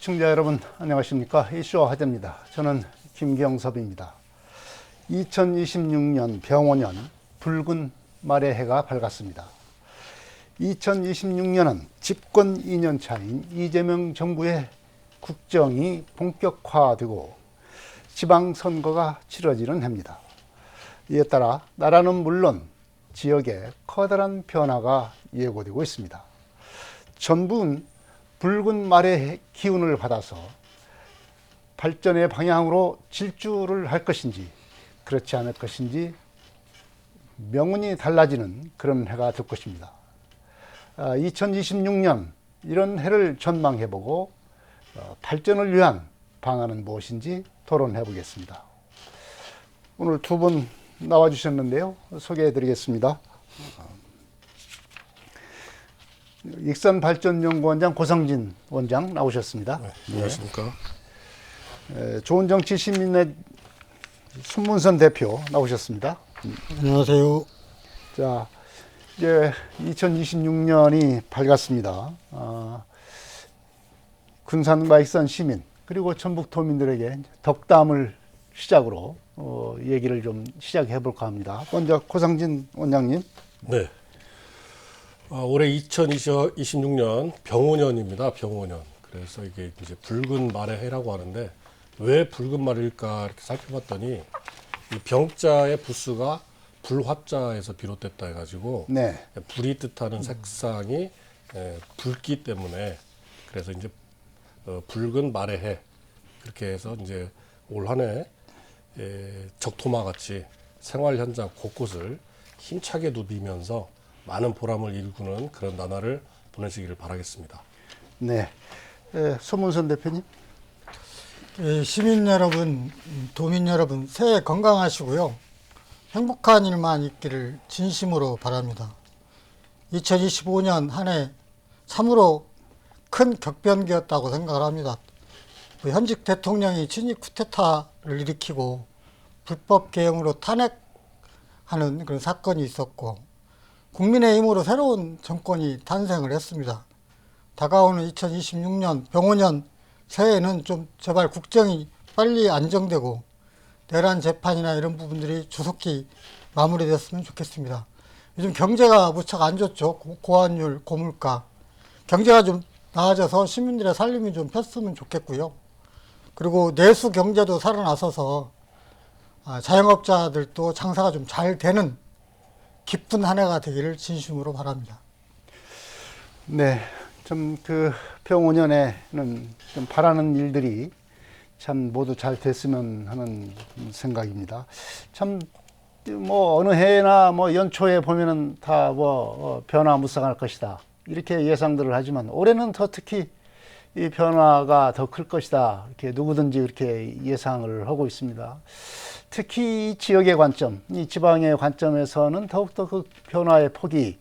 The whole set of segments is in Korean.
시청자 여러분 안녕하십니까. 이슈와 화제입니다. 저는 김경섭입니다. 2026년 병오년 붉은 말의 해가 밝았습니다. 2026년은 집권 2년차인 이재명 정부의 국정이 본격화되고 지방선거가 치러지는 해입니다. 이에 따라 나라는 물론 지역에 커다란 변화가 예고되고 있습니다. 전부는 붉은 말의 기운을 받아서 발전의 방향으로 질주를 할 것인지 그렇지 않을 것인지 명운이 달라지는 그런 해가 될 것입니다. 2026년 이런 해를 전망해보고 발전을 위한 방안은 무엇인지 토론해 보겠습니다. 오늘 두 분 나와주셨는데요. 소개해드리겠습니다. 익산발전연구원장 고성진 원장 나오셨습니다. 네, 안녕하십니까. 좋은정치 시민의 손문선 대표 나오셨습니다. 안녕하세요. 자, 이제 2026년이 밝았습니다. 군산과 익산 시민 그리고 전북도민들에게 덕담을 시작으로 얘기를 좀 시작해 볼까 합니다. 먼저 고성진 원장님. 네. 올해 2026년 병오년입니다. 병오년. 그래서 이게 이제 붉은 말의 해라고 하는데 왜 붉은 말일까 이렇게 살펴봤더니 이 병자의 부수가 불화자에서 비롯됐다 해가지고 네. 불이 뜻하는 색상이 붉기 때문에 그래서 이제 붉은 말의 해 그렇게 해서 이제 올 한해 적토마 같이 생활 현장 곳곳을 힘차게 누비면서 많은 보람을 일구는 그런 나날을 보내시기를 바라겠습니다. 네. 손문선 대표님. 시민 여러분, 도민 여러분, 새해 건강하시고요. 행복한 일만 있기를 진심으로 바랍니다. 2025년 한 해 참으로 큰 격변기였다고 생각을 합니다. 현직 대통령이 친위 쿠데타를 일으키고 불법 개혁으로 탄핵하는 그런 사건이 있었고 국민의힘으로 새로운 정권이 탄생을 했습니다. 다가오는 2026년 병오년 새해에는 좀 제발 국정이 빨리 안정되고 내란 재판이나 이런 부분들이 조속히 마무리됐으면 좋겠습니다. 요즘 경제가 무척 안 좋죠. 고환율, 고물가. 경제가 좀 나아져서 시민들의 살림이 좀 폈으면 좋겠고요. 그리고 내수 경제도 살아나서서 자영업자들도 장사가 좀 잘 되는 기쁜 한 해가 되기를 진심으로 바랍니다. 네. 좀 그 병오년에는 좀 바라는 일들이 참 모두 잘 됐으면 하는 생각입니다. 참 뭐 어느 해나 뭐 연초에 보면은 다 뭐 변화무쌍할 것이다 이렇게 예상들을 하지만 올해는 더 특히 이 변화가 더 클 것이다 이렇게 누구든지 그렇게 예상을 하고 있습니다. 특히 이 지역의 관점, 이 지방의 관점에서는 더욱더 그 변화의 폭이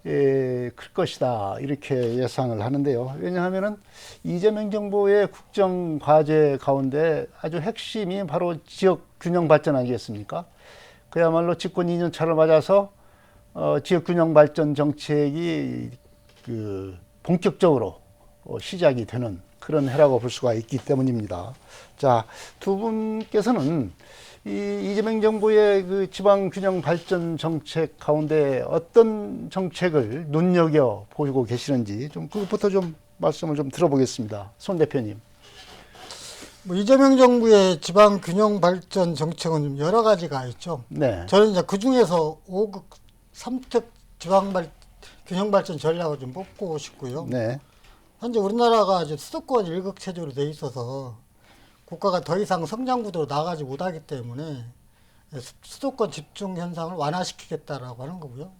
클 것이다 이렇게 예상을 하는데요. 왜냐하면은 이재명 정부의 국정 과제 가운데 아주 핵심이 바로 지역 균형 발전 아니겠습니까? 그야말로 집권 2년 차를 맞아서 지역 균형 발전 정책이 그 본격적으로 시작이 되는 그런 해라고 볼 수가 있기 때문입니다. 자, 두 분께서는 이 이재명 정부의 그 지방 균형 발전 정책 가운데 어떤 정책을 눈여겨 보고 계시는지 좀 그것부터 좀 말씀을 좀 들어보겠습니다. 손 대표님. 이재명 정부의 지방 균형 발전 정책은 좀 여러 가지가 있죠. 네. 저는 이제 그 중에서 5급 3특 지방 균형 발전 전략을 좀 뽑고 싶고요. 네. 현재 우리나라가 이제 수도권 일극 체제로 돼 있어서 국가가 더 이상 성장 구도로 나가지 못하기 때문에 수도권 집중 현상을 완화시키겠다라고 하는 거고요.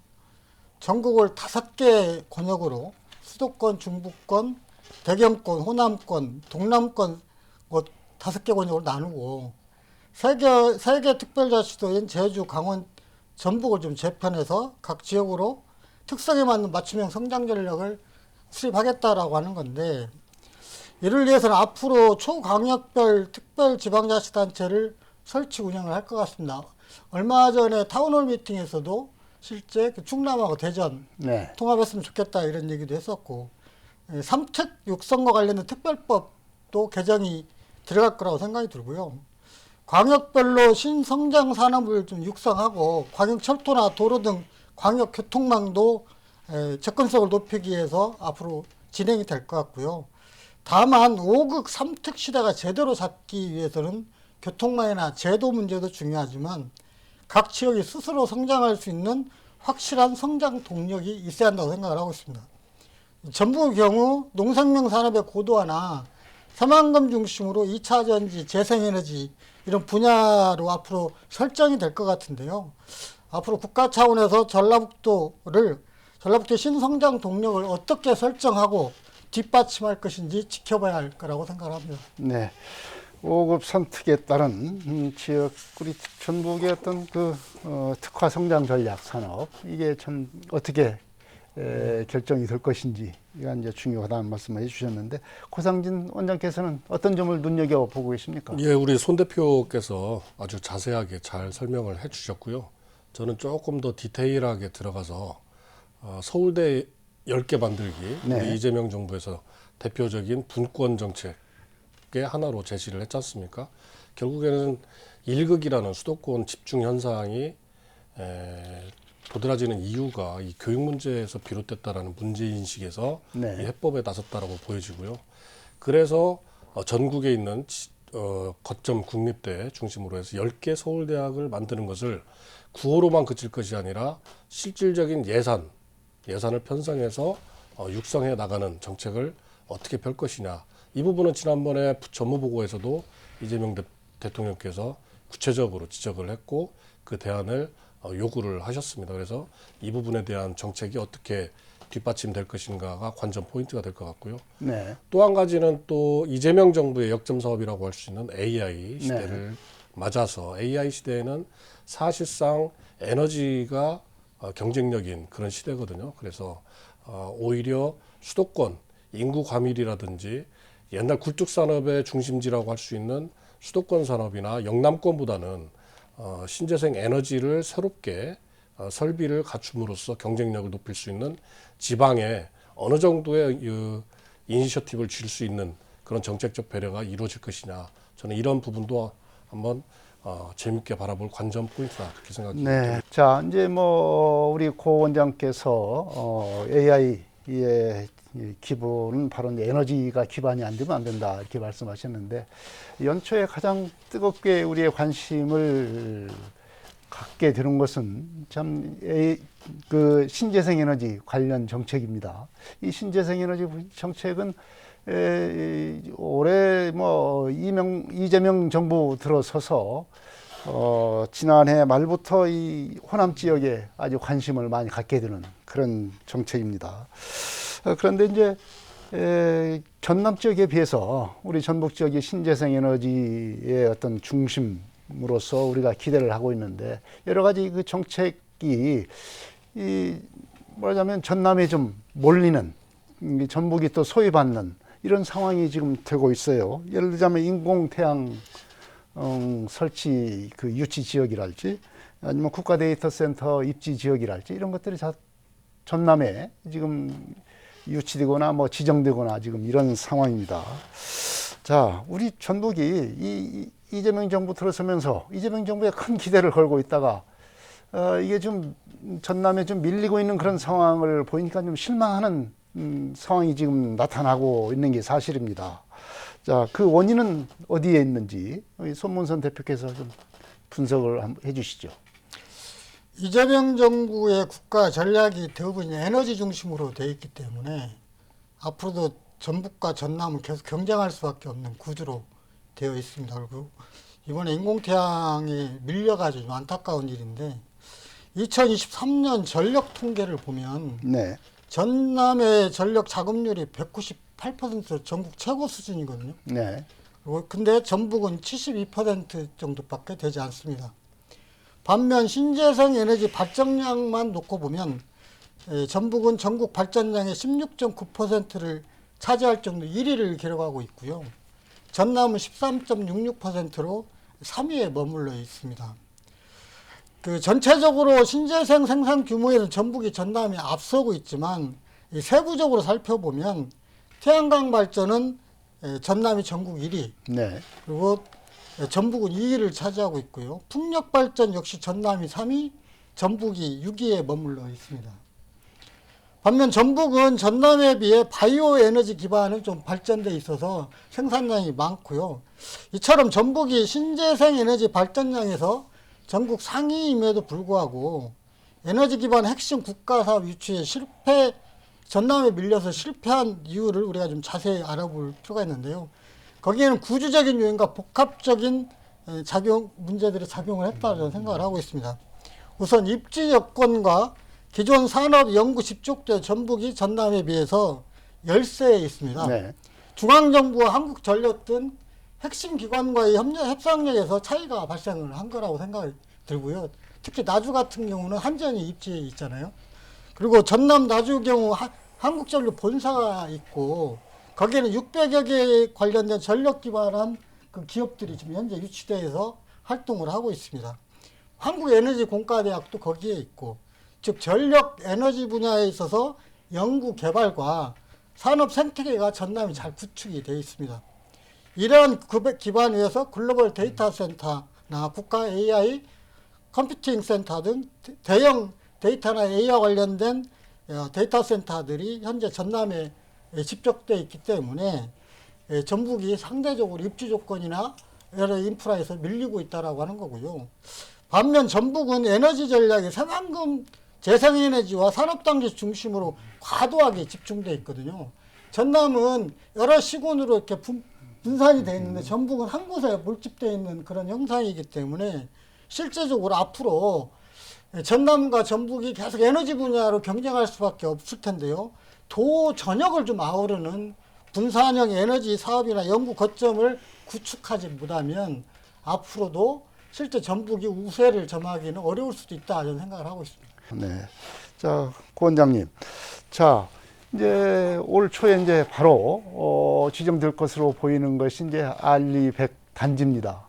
전국을 5개 권역으로 수도권, 중부권, 대경권, 호남권, 동남권 5개 권역으로 나누고 세 개 특별자치도인 제주, 강원, 전북을 좀 재편해서 각 지역으로 특성에 맞는 맞춤형 성장 전략을 수립하겠다라고 하는 건데 이를 위해서는 앞으로 초강력별 특별지방자치단체를 설치 운영을 할 것 같습니다. 얼마 전에 타운홀 미팅에서도 실제 그 충남하고 대전 통합했으면 좋겠다 이런 얘기도 했었고 3특 육성과 관련된 특별법 또 개정이 들어갈 거라고 생각이 들고요. 광역별로 신성장 산업을 좀 육성하고 광역철도나 도로 등 광역교통망도 접근성을 높이기 위해서 앞으로 진행이 될 것 같고요. 다만 5극 3특 시대가 제대로 잡기 위해서는 교통망이나 제도 문제도 중요하지만 각 지역이 스스로 성장할 수 있는 확실한 성장 동력이 있어야 한다고 생각을 하고 있습니다. 전북의 경우 농생명 산업의 고도화나 새만금 중심으로 2차 전지, 재생에너지 이런 분야로 앞으로 설정이 될 것 같은데요. 앞으로 국가 차원에서 전라북도의 신성장 동력을 어떻게 설정하고 뒷받침할 것인지 지켜봐야 할 거라고 생각합니다. 네. 5급 선특에 따른 지역 우리 전북의 어떤 특화 성장 전략 산업 이게 참 어떻게 결정이 될 것인지 이가 이제 중요하다는 말씀을 해주셨는데 고상진 원장께서는 어떤 점을 눈여겨 보고 계십니까? 예, 우리 손 대표께서 아주 자세하게 잘 설명을 해주셨고요. 저는 조금 더 디테일하게 들어가서 서울대 10개 만들기 네. 우리 이재명 정부에서 대표적인 분권 정책의 하나로 제시를 했지 않습니까? 결국에는 1극이라는 수도권 집중 현상이 도드라지는 이유가 이 교육 문제에서 비롯됐다라는 문제인식에서 네. 이 해법에 나섰다라고 보여지고요. 그래서 전국에 있는 거점 국립대 중심으로 해서 10개 서울대학을 만드는 것을 구호로만 그칠 것이 아니라 실질적인 예산을 편성해서 육성해 나가는 정책을 어떻게 펼 것이냐. 이 부분은 지난번에 전무보고에서도 이재명 대통령께서 구체적으로 지적을 했고 그 대안을 요구를 하셨습니다. 그래서 이 부분에 대한 정책이 어떻게 뒷받침될 것인가가 관전 포인트가 될 것 같고요. 네. 또 한 가지는 또 이재명 정부의 역점 사업이라고 할 수 있는 AI 시대를 맞아서 AI 시대에는 사실상 에너지가 경쟁력인 그런 시대거든요. 그래서 오히려 수도권 인구 과밀이라든지 옛날 굴뚝산업의 중심지라고 할 수 있는 수도권 산업이나 영남권보다는 신재생 에너지를 새롭게 설비를 갖춤으로써 경쟁력을 높일 수 있는 지방에 어느 정도의 이니셔티브를 줄 수 있는 그런 정책적 배려가 이루어질 것이냐. 저는 이런 부분도 한번 재밌게 바라볼 관전 포인트다 그렇게 생각합니다. 네. 자, 이제 우리 고 원장께서 AI의 기본은 바로 이제 에너지가 기반이 안 되면 안 된다 이렇게 말씀하셨는데 연초에 가장 뜨겁게 우리의 관심을 갖게 되는 것은 참 그 신재생 에너지 관련 정책입니다. 이 신재생 에너지 정책은 올해 이재명 정부 들어서서 지난해 말부터 이 호남 지역에 아주 관심을 많이 갖게 되는 그런 정책입니다. 그런데 이제 전남 지역에 비해서 우리 전북 지역이 신재생 에너지의 어떤 중심으로서 우리가 기대를 하고 있는데 여러 가지 그 정책이 말하자면 전남에 좀 몰리는 전북이 또 소외받는 이런 상황이 지금 되고 있어요. 예를 들자면 인공태양 설치 그 유치 지역이랄지 아니면 국가 데이터 센터 입지 지역이랄지 이런 것들이 다 전남에 지금 유치되거나 지정되거나 지금 이런 상황입니다. 자, 우리 전북이 이재명 정부 들어서면서 이재명 정부에 큰 기대를 걸고 있다가 이게 좀 전남에 좀 밀리고 있는 그런 상황을 보니까 좀 실망하는 상황이 지금 나타나고 있는 게 사실입니다. 자, 그 원인은 어디에 있는지 손문선 대표께서 좀 분석을 한번 해주시죠. 이재명 정부의 국가 전략이 대부분 에너지 중심으로 되어 있기 때문에 앞으로도 전북과 전남은 계속 경쟁할 수밖에 없는 구조로 되어 있습니다. 그리고 이번에 인공태양이 밀려가지고 좀 안타까운 일인데 2023년 전력 통계를 보면 네. 전남의 전력 자급률이 198% 전국 최고 수준이거든요. 네. 근데 전북은 72% 정도밖에 되지 않습니다. 반면 신재생 에너지 발전량만 놓고 보면 전북은 전국 발전량의 16.9%를 차지할 정도 1위를 기록하고 있고요. 전남은 13.66%로 3위에 머물러 있습니다. 그 전체적으로 신재생 생산 규모에는 전북이 전남이 앞서고 있지만 세부적으로 살펴보면 태양광 발전은 전남이 전국 1위, 네. 그리고 전북은 2위를 차지하고 있고요. 풍력 발전 역시 전남이 3위, 전북이 6위에 머물러 있습니다. 반면 전북은 전남에 비해 바이오 에너지 기반은 좀 발전돼 있어서 생산량이 많고요. 이처럼 전북이 신재생 에너지 발전량에서 전국 상위임에도 불구하고 에너지 기반 핵심 국가 사업 유치에 전남에 밀려서 실패한 이유를 우리가 좀 자세히 알아볼 필요가 있는데요. 거기에는 구조적인 요인과 복합적인 문제들이 작용을 했다고 저는 생각을 하고 있습니다. 우선 입지 여건과 기존 산업 연구 집중도의 전북이 전남에 비해서 열세에 있습니다. 네. 중앙정부와 한국전력 등 핵심 기관과의 협상력에서 차이가 발생을 한 거라고 생각이 들고요. 특히 나주 같은 경우는 한전이 입지에 있잖아요. 그리고 전남 나주 경우 한국전력 본사가 있고 거기에는 600여 개 관련된 전력 기반한 그 기업들이 지금 현재 유치대에서 활동을 하고 있습니다. 한국에너지공과대학도 거기에 있고, 즉 전력 에너지 분야에 있어서 연구 개발과 산업 생태계가 전남이 잘 구축이 되어 있습니다. 이러한 기반 위에서 글로벌 데이터 센터나 국가 AI 컴퓨팅 센터 등 대형 데이터나 AI와 관련된 데이터 센터들이 현재 전남에 집적되어 있기 때문에 전북이 상대적으로 입지 조건이나 여러 인프라에서 밀리고 있다라고 하는 거고요. 반면 전북은 에너지 전략이 새만금 재생에너지와 산업단지 중심으로 과도하게 집중되어 있거든요. 전남은 여러 시군으로 이렇게 분산이 되어 있는데 전북은 한 곳에 몰집되어 있는 그런 형상이기 때문에 실제적으로 앞으로 전남과 전북이 계속 에너지 분야로 경쟁할 수밖에 없을 텐데요. 도 전역을 좀 아우르는 분산형 에너지 사업이나 연구 거점을 구축하지 못하면 앞으로도 실제 전북이 우세를 점하기는 어려울 수도 있다 저는 생각을 하고 있습니다. 네. 자, 고 원장님. 자, 이제 올 초에 이제 바로 지정될 것으로 보이는 것이 이제 알리100 단지입니다.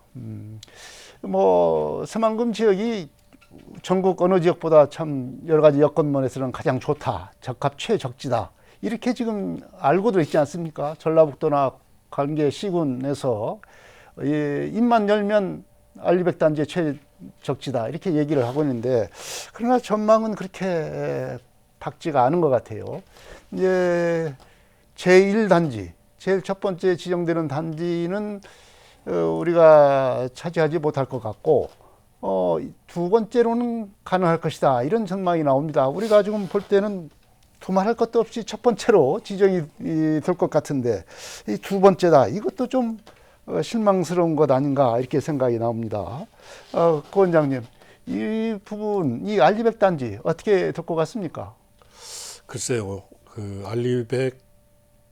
뭐 새만금 지역이 전국 어느 지역보다 참 여러 가지 여건면에서는 가장 좋다, 적합 최적지다, 이렇게 지금 알고도 있지 않습니까? 전라북도나 관계 시군에서 입만 열면 알리100 단지의 최적지다 이렇게 얘기를 하고 있는데, 그러나 전망은 그렇게 밝지가 않은 것 같아요. 이제 제1단지, 제일 첫 번째 지정되는 단지는 우리가 차지하지 못할 것 같고, 두 번째로는 가능할 것이다, 이런 전망이 나옵니다. 우리가 지금 볼 때는 두말할 것도 없이 첫 번째로 지정이 될 것 같은데, 이 두 번째다, 이것도 좀 실망스러운 것 아닌가 이렇게 생각이 나옵니다. 고 원장님, 이 부분, 이 알리100 단지 어떻게 될 것 같습니까? 글쎄요, 그 알리100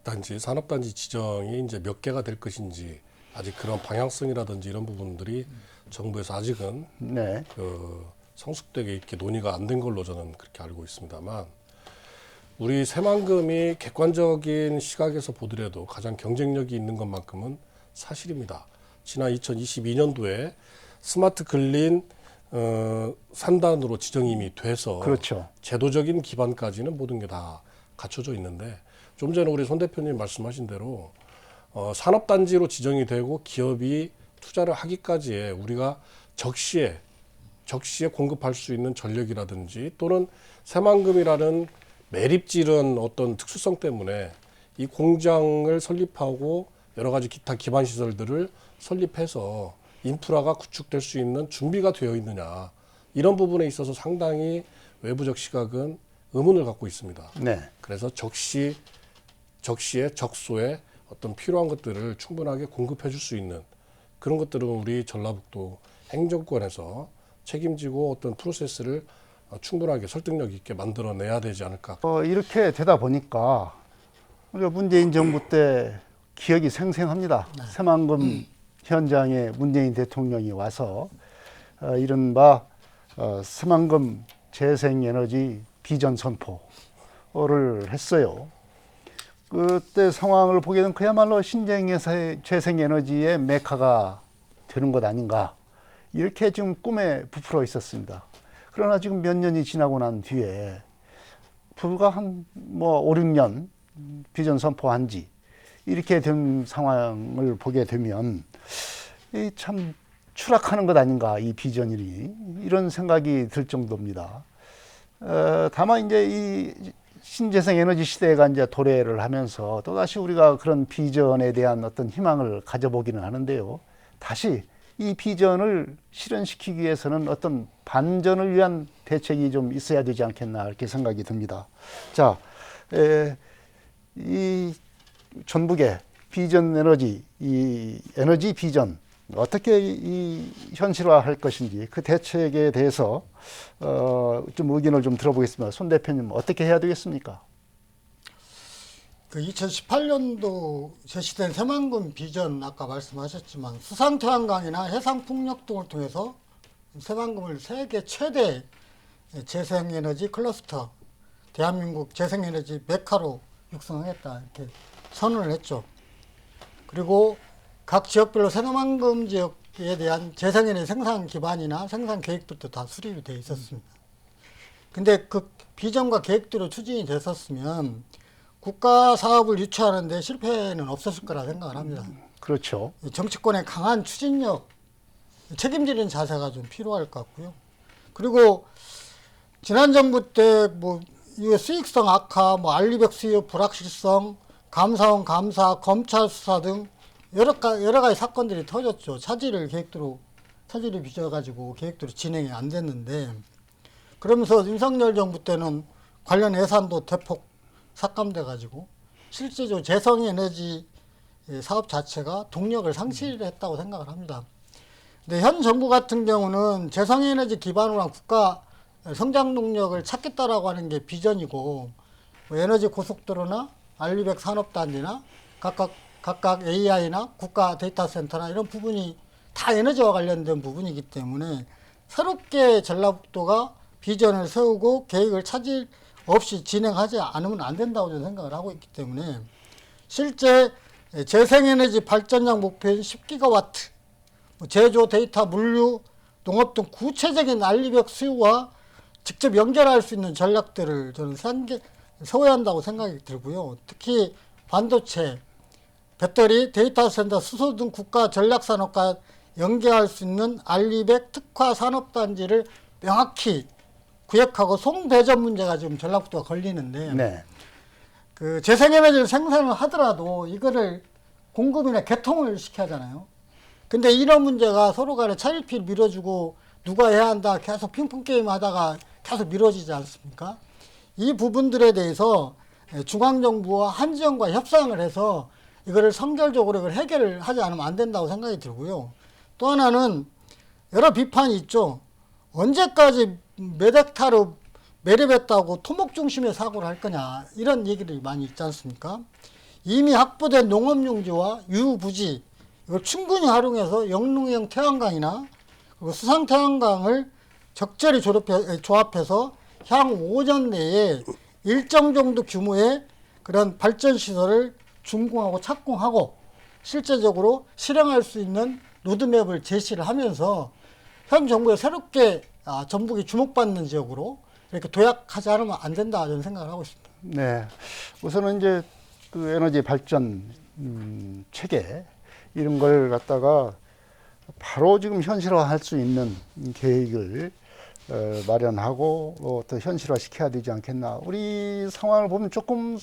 단지, 산업단지 지정이 이제 몇 개가 될 것인지 아직 그런 방향성이라든지 이런 부분들이 정부에서 아직은 네. 성숙되게 이렇게 논의가 안 된 걸로 저는 그렇게 알고 있습니다만, 우리 새만금이 객관적인 시각에서 보더라도 가장 경쟁력이 있는 것만큼은 사실입니다. 지난 2022년도에 스마트 근린 산단으로 지정이 이미 돼서 그렇죠. 제도적인 기반까지는 모든 게 다 갖춰져 있는데, 좀 전에 우리 손 대표님 말씀하신 대로 산업단지로 지정이 되고 기업이 투자를 하기까지에 우리가 적시에 공급할 수 있는 전력이라든지 또는 새만금이라는 매립지른 어떤 특수성 때문에 이 공장을 설립하고 여러 가지 기타 기반 시설들을 설립해서 인프라가 구축될 수 있는 준비가 되어 있느냐, 이런 부분에 있어서 상당히 외부적 시각은 의문을 갖고 있습니다. 네. 그래서 적시에 적소에 어떤 필요한 것들을 충분하게 공급해 줄 수 있는 그런 것들은 우리 전라북도 행정권에서 책임지고 어떤 프로세스를 충분하게 설득력 있게 만들어내야 되지 않을까. 이렇게 되다 보니까 우리가 문재인 정부 때 기억이 생생합니다. 새만금 현장에 문재인 대통령이 와서 이른바 새만금 재생에너지 비전 선포를 했어요. 그때 상황을 보게 되면 그야말로 신재생 재생에너지의 메카가 되는 것 아닌가, 이렇게 지금 꿈에 부풀어 있었습니다. 그러나 지금 몇 년이 지나고 난 뒤에 불과 한 5, 6년 비전 선포한 지, 이렇게 된 상황을 보게 되면 이 참 추락하는 것 아닌가, 이 비전이, 이런 생각이 들 정도입니다. 다만 이제 이 신재생 에너지 시대가 이제 도래를 하면서 또다시 우리가 그런 비전에 대한 어떤 희망을 가져보기는 하는데요. 다시 이 비전을 실현시키기 위해서는 어떤 반전을 위한 대책이 좀 있어야 되지 않겠나, 이렇게 생각이 듭니다. 자, 이 전북의 비전 에너지, 이 에너지 비전, 어떻게 이 현실화할 것인지 그 대책에 대해서 좀 의견을 좀 들어보겠습니다. 손 대표님, 어떻게 해야 되겠습니까? 그 2018년도 제시된 새만금 비전 아까 말씀하셨지만 수상 태양광이나 해상 풍력 등을 통해서 새만금을 세계 최대 재생에너지 클러스터, 대한민국 재생에너지 메카로 육성하겠다 이렇게 선언을 했죠. 그리고 각 지역별로 새만금 지역에 대한 재생에너지 생산 기반이나 생산 계획들도 다 수립이 되어 있었습니다. 근데 그 비전과 계획대로 추진이 됐었으면 국가 사업을 유치하는데 실패는 없었을 거라 생각을 합니다. 그렇죠. 정치권의 강한 추진력, 책임지는 자세가 좀 필요할 것 같고요. 그리고 지난 정부 때 뭐 이후 수익성 악화, 뭐 알리백 수요 불확실성, 감사원 감사, 검찰 수사 등 여러 가지 사건들이 터졌죠. 차질이 빚어가지고 계획대로 진행이 안 됐는데, 그러면서 윤석열 정부 때는 관련 예산도 대폭 삭감돼가지고 실제적으로 재생에너지 사업 자체가 동력을 상실했다고 생각을 합니다. 근데 현 정부 같은 경우는 재생에너지 기반으로 한 국가 성장 동력을 찾겠다라고 하는 게 비전이고, 뭐 에너지 고속도로나 알리백 산업단지나 각각 AI나 국가 데이터 센터나 이런 부분이 다 에너지와 관련된 부분이기 때문에 새롭게 전라북도가 비전을 세우고 계획을 차질 없이 진행하지 않으면 안 된다고 저는 생각을 하고 있기 때문에, 실제 재생에너지 발전량 목표인 10기가와트, 제조, 데이터, 물류, 농업 등 구체적인 알리백 수요와 직접 연결할 수 있는 전략들을 저는 세워야 한다고 생각이 들고요. 특히 반도체, 배터리, 데이터 센터, 수소 등 국가 전략 산업과 연계할 수 있는 알리백 특화 산업단지를 명확히 구획하고 송배전 문제가 지금 전라북도가 걸리는데, 네. 그 재생에너지를 생산을 하더라도 이거를 공급이나 개통을 시켜야 하잖아요. 근데 이런 문제가 서로 간에 차일피일 미뤄주고 누가 해야 한다 계속 핑퐁 게임 하다가 계속 미뤄지지 않습니까? 이 부분들에 대해서 중앙정부와 한지연과 협상을 해서 이거를 선결적으로 이걸 해결을 하지 않으면 안 된다고 생각이 들고요. 또 하나는 여러 비판이 있죠. 언제까지 몇 헥타르 매립했다고 토목 중심의 사고를 할 거냐, 이런 얘기들이 많이 있지 않습니까? 이미 확보된 농업용지와 유부지 이걸 충분히 활용해서 영농형 태양광이나 그리고 수상 태양광을 적절히 조합해서 향후 5년 내에 일정 정도 규모의 그런 발전 시설을 준공하고 착공하고 실제적으로 실행할 수 있는 로드맵을 제시를 하면서 현 정부에 새롭게 전북이 주목받는 지역으로 이렇게 도약하지 않으면 안 된다, 저는 생각을 하고 있습니다. 네. 우선은 이제 그 에너지 발전 체계 이런 걸 갖다가 바로 지금 현실화할 수 있는 계획을 마련하고 또 현실화 시켜야 되지 않겠나. 우리 상황을 보면 조금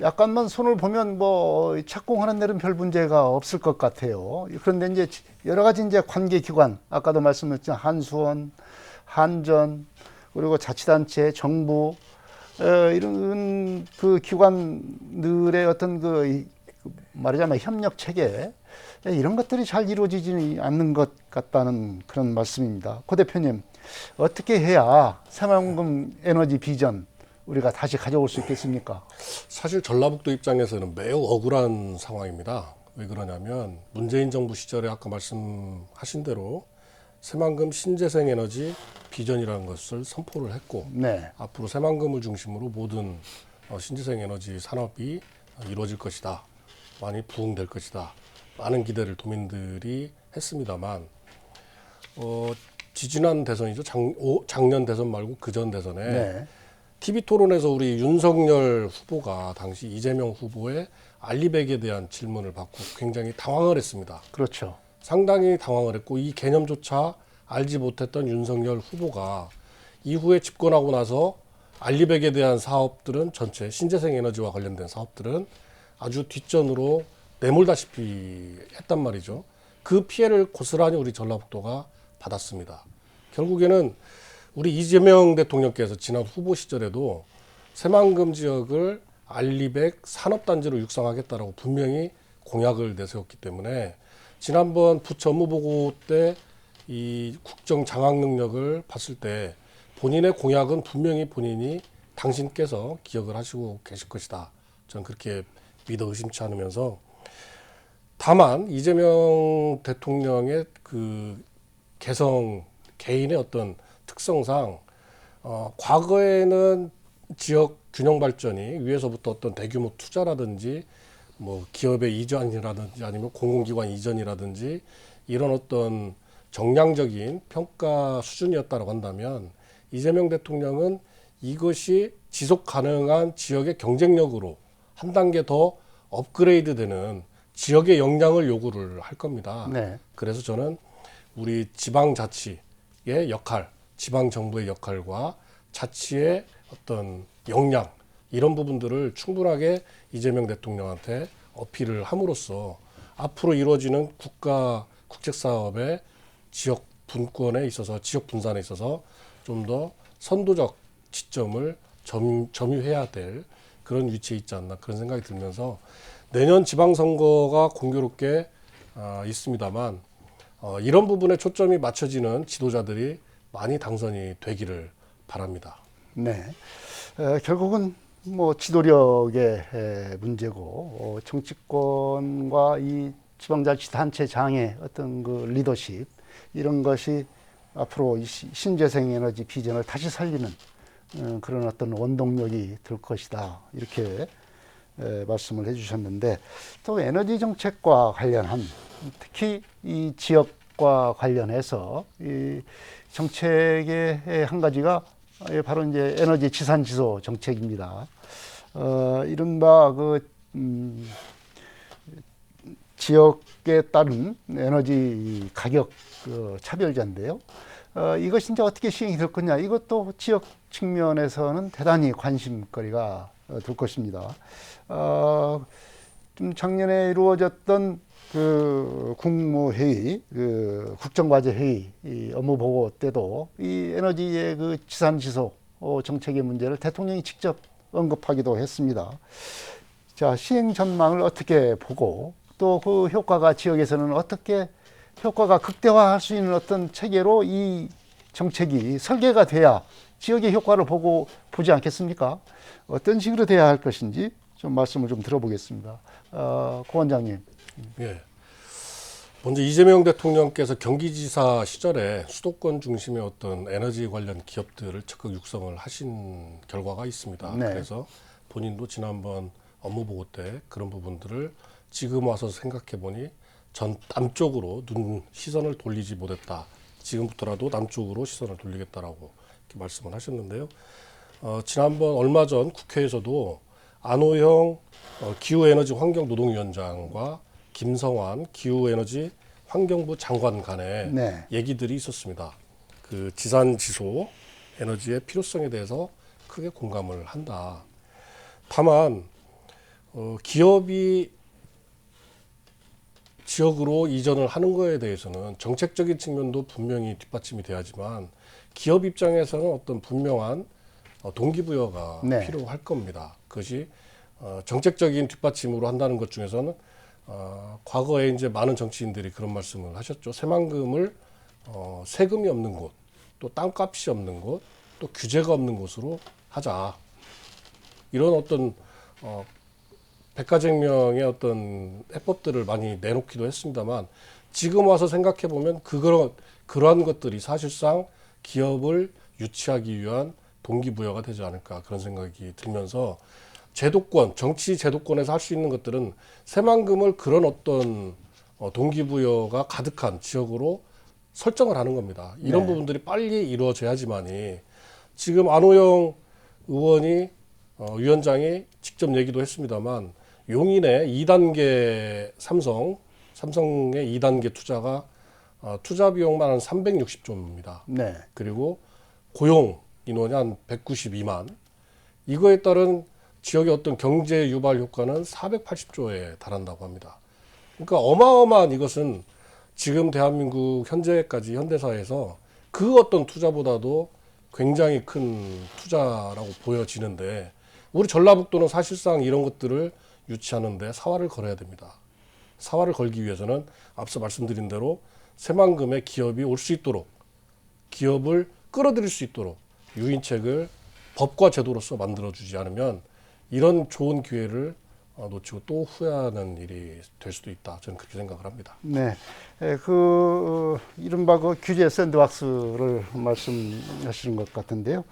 약간만 손을 보면 뭐 착공하는 데는 별 문제가 없을 것 같아요. 그런데 이제 여러 가지 이제 관계 기관, 아까도 말씀드렸지만 한수원, 한전, 그리고 자치단체, 정부 이런 그 기관들의 어떤 그 말하자면 협력 체계 이런 것들이 잘 이루어지지 않는 것 같다는 그런 말씀입니다. 고 대표님, 어떻게 해야 새만금 에너지 비전 우리가 다시 가져올 수 있겠습니까? 사실 전라북도 입장에서는 매우 억울한 상황입니다. 왜 그러냐면 문재인 정부 시절에 아까 말씀하신 대로 새만금 신재생 에너지 비전이라는 것을 선포를 했고, 네. 앞으로 새만금을 중심으로 모든 신재생 에너지 산업이 이루어질 것이다, 많이 부흥될 것이다, 많은 기대를 도민들이 했습니다만 지지난 대선이죠. 작년 대선 말고 그전 대선에 네. TV 토론에서 우리 윤석열 후보가 당시 이재명 후보의 알리백에 대한 질문을 받고 굉장히 당황을 했습니다. 그렇죠. 상당히 당황을 했고 이 개념조차 알지 못했던 윤석열 후보가 이후에 집권하고 나서 알리백에 대한 사업들은 전체 신재생 에너지와 관련된 사업들은 아주 뒷전으로 내몰다시피 했단 말이죠. 그 피해를 고스란히 우리 전라북도가 받았습니다. 결국에는 우리 이재명 대통령께서 지난 후보 시절에도 새만금 지역을 알리백 산업단지로 육성하겠다라고 분명히 공약을 내세웠기 때문에 지난번 부처 업무보고 때 이 국정 장악 능력을 봤을 때 본인의 공약은 분명히 본인이 당신께서 기억을 하시고 계실 것이다. 저는 그렇게 믿어 의심치 않으면서 다만 이재명 대통령의 그 개성 개인의 어떤 특성상 과거에는 지역 균형 발전이 위에서부터 어떤 대규모 투자라든지 뭐 기업의 이전이라든지 아니면 공공기관 이전이라든지 이런 어떤 정량적인 평가 수준이었다고 한다면 이재명 대통령은 이것이 지속 가능한 지역의 경쟁력으로 한 단계 더 업그레이드되는 지역의 역량을 요구를 할 겁니다. 네. 그래서 저는 우리 지방자치의 역할, 지방정부의 역할과 자치의 어떤 역량 이런 부분들을 충분하게 이재명 대통령한테 어필을 함으로써 앞으로 이루어지는 국책사업의 지역 분권에 있어서 지역 분산에 있어서 좀 더 선도적 지점을 점유해야 될 그런 위치에 있지 않나 그런 생각이 들면서 내년 지방선거가 공교롭게 있습니다만 이런 부분에 초점이 맞춰지는 지도자들이 많이 당선이 되기를 바랍니다. 네. 결국은 뭐 지도력의 문제고 정치권과 이 지방자치단체장의 어떤 그 리더십 이런 것이 앞으로 이 신재생에너지 비전을 다시 살리는 그런 어떤 원동력이 될 것이다 이렇게 말씀을 해주셨는데 또 에너지 정책과 관련한 특히 이 지역과 관련해서 이 정책의 한 가지가 바로 이제 에너지 지산지소 정책입니다. 이른바 지역에 따른 에너지 가격 차별제인데요. 이것이 이제 어떻게 시행이 될 거냐. 이것도 지역 측면에서는 대단히 관심거리가 될 것입니다. 좀 작년에 이루어졌던 그 국무회의, 그 국정과제회의 업무보고 때도 이 에너지의 그 지산지소 정책의 문제를 대통령이 직접 언급하기도 했습니다. 자, 시행 전망을 어떻게 보고 또 그 효과가 지역에서는 어떻게 효과가 극대화할 수 있는 어떤 체계로 이 정책이 설계가 돼야 지역의 효과를 보지 않겠습니까? 어떤 식으로 돼야 할 것인지 좀 말씀을 좀 들어보겠습니다. 고 원장님. 예. 먼저 이재명 대통령께서 경기지사 시절에 수도권 중심의 어떤 에너지 관련 기업들을 적극 육성을 하신 결과가 있습니다. 네. 그래서 본인도 지난번 업무보고 때 그런 부분들을 지금 와서 생각해 보니 전 남쪽으로 시선을 돌리지 못했다. 지금부터라도 남쪽으로 시선을 돌리겠다라고 이렇게 말씀을 하셨는데요. 지난번 얼마 전 국회에서도 안호영 기후에너지 환경노동위원장과 김성환 기후에너지 환경부 장관 간의 네. 얘기들이 있었습니다. 그 지산지소 에너지의 필요성에 대해서 크게 공감을 한다. 다만 기업이 지역으로 이전을 하는 거에 대해서는 정책적인 측면도 분명히 뒷받침이 돼야지만 기업 입장에서는 어떤 분명한 동기부여가 네. 필요할 겁니다. 그것이 정책적인 뒷받침으로 한다는 것 중에서는 과거에 이제 많은 정치인들이 그런 말씀을 하셨죠. 새만금을 세금이 없는 곳, 또 땅값이 없는 곳, 또 규제가 없는 곳으로 하자. 이런 어떤 백가쟁명의 어떤 해법들을 많이 내놓기도 했습니다만 지금 와서 생각해 보면 그러한 것들이 사실상 기업을 유치하기 위한 동기부여가 되지 않을까 그런 생각이 들면서 제도권, 정치 제도권에서 할 수 있는 것들은 새만금을 그런 어떤 동기부여가 가득한 지역으로 설정을 하는 겁니다. 이런 네. 부분들이 빨리 이루어져야지만이 지금 안호영 의원이 위원장이 직접 얘기도 했습니다만 용인의 2단계 삼성의 2단계 투자가 투자 비용만 한 360조입니다. 네. 그리고 고용 인원이 한 192만. 이거에 따른 지역의 어떤 경제 유발 효과는 480조에 달한다고 합니다. 그러니까 어마어마한 이것은 지금 대한민국 현재까지 현대사에서 그 어떤 투자보다도 굉장히 큰 투자라고 보여지는데 우리 전라북도는 사실상 이런 것들을 유치하는데 사활을 걸어야 됩니다. 사활을 걸기 위해서는 앞서 말씀드린 대로 새만금의 기업이 올 수 있도록 기업을 끌어들일 수 있도록 유인책을 법과 제도로서 만들어주지 않으면 이런 좋은 기회를 놓치고 또 후회하는 일이 될 수도 있다. 저는 그렇게 생각을 합니다. 네. 이른바 그 규제 샌드박스를 말씀하시는 것 같은데요.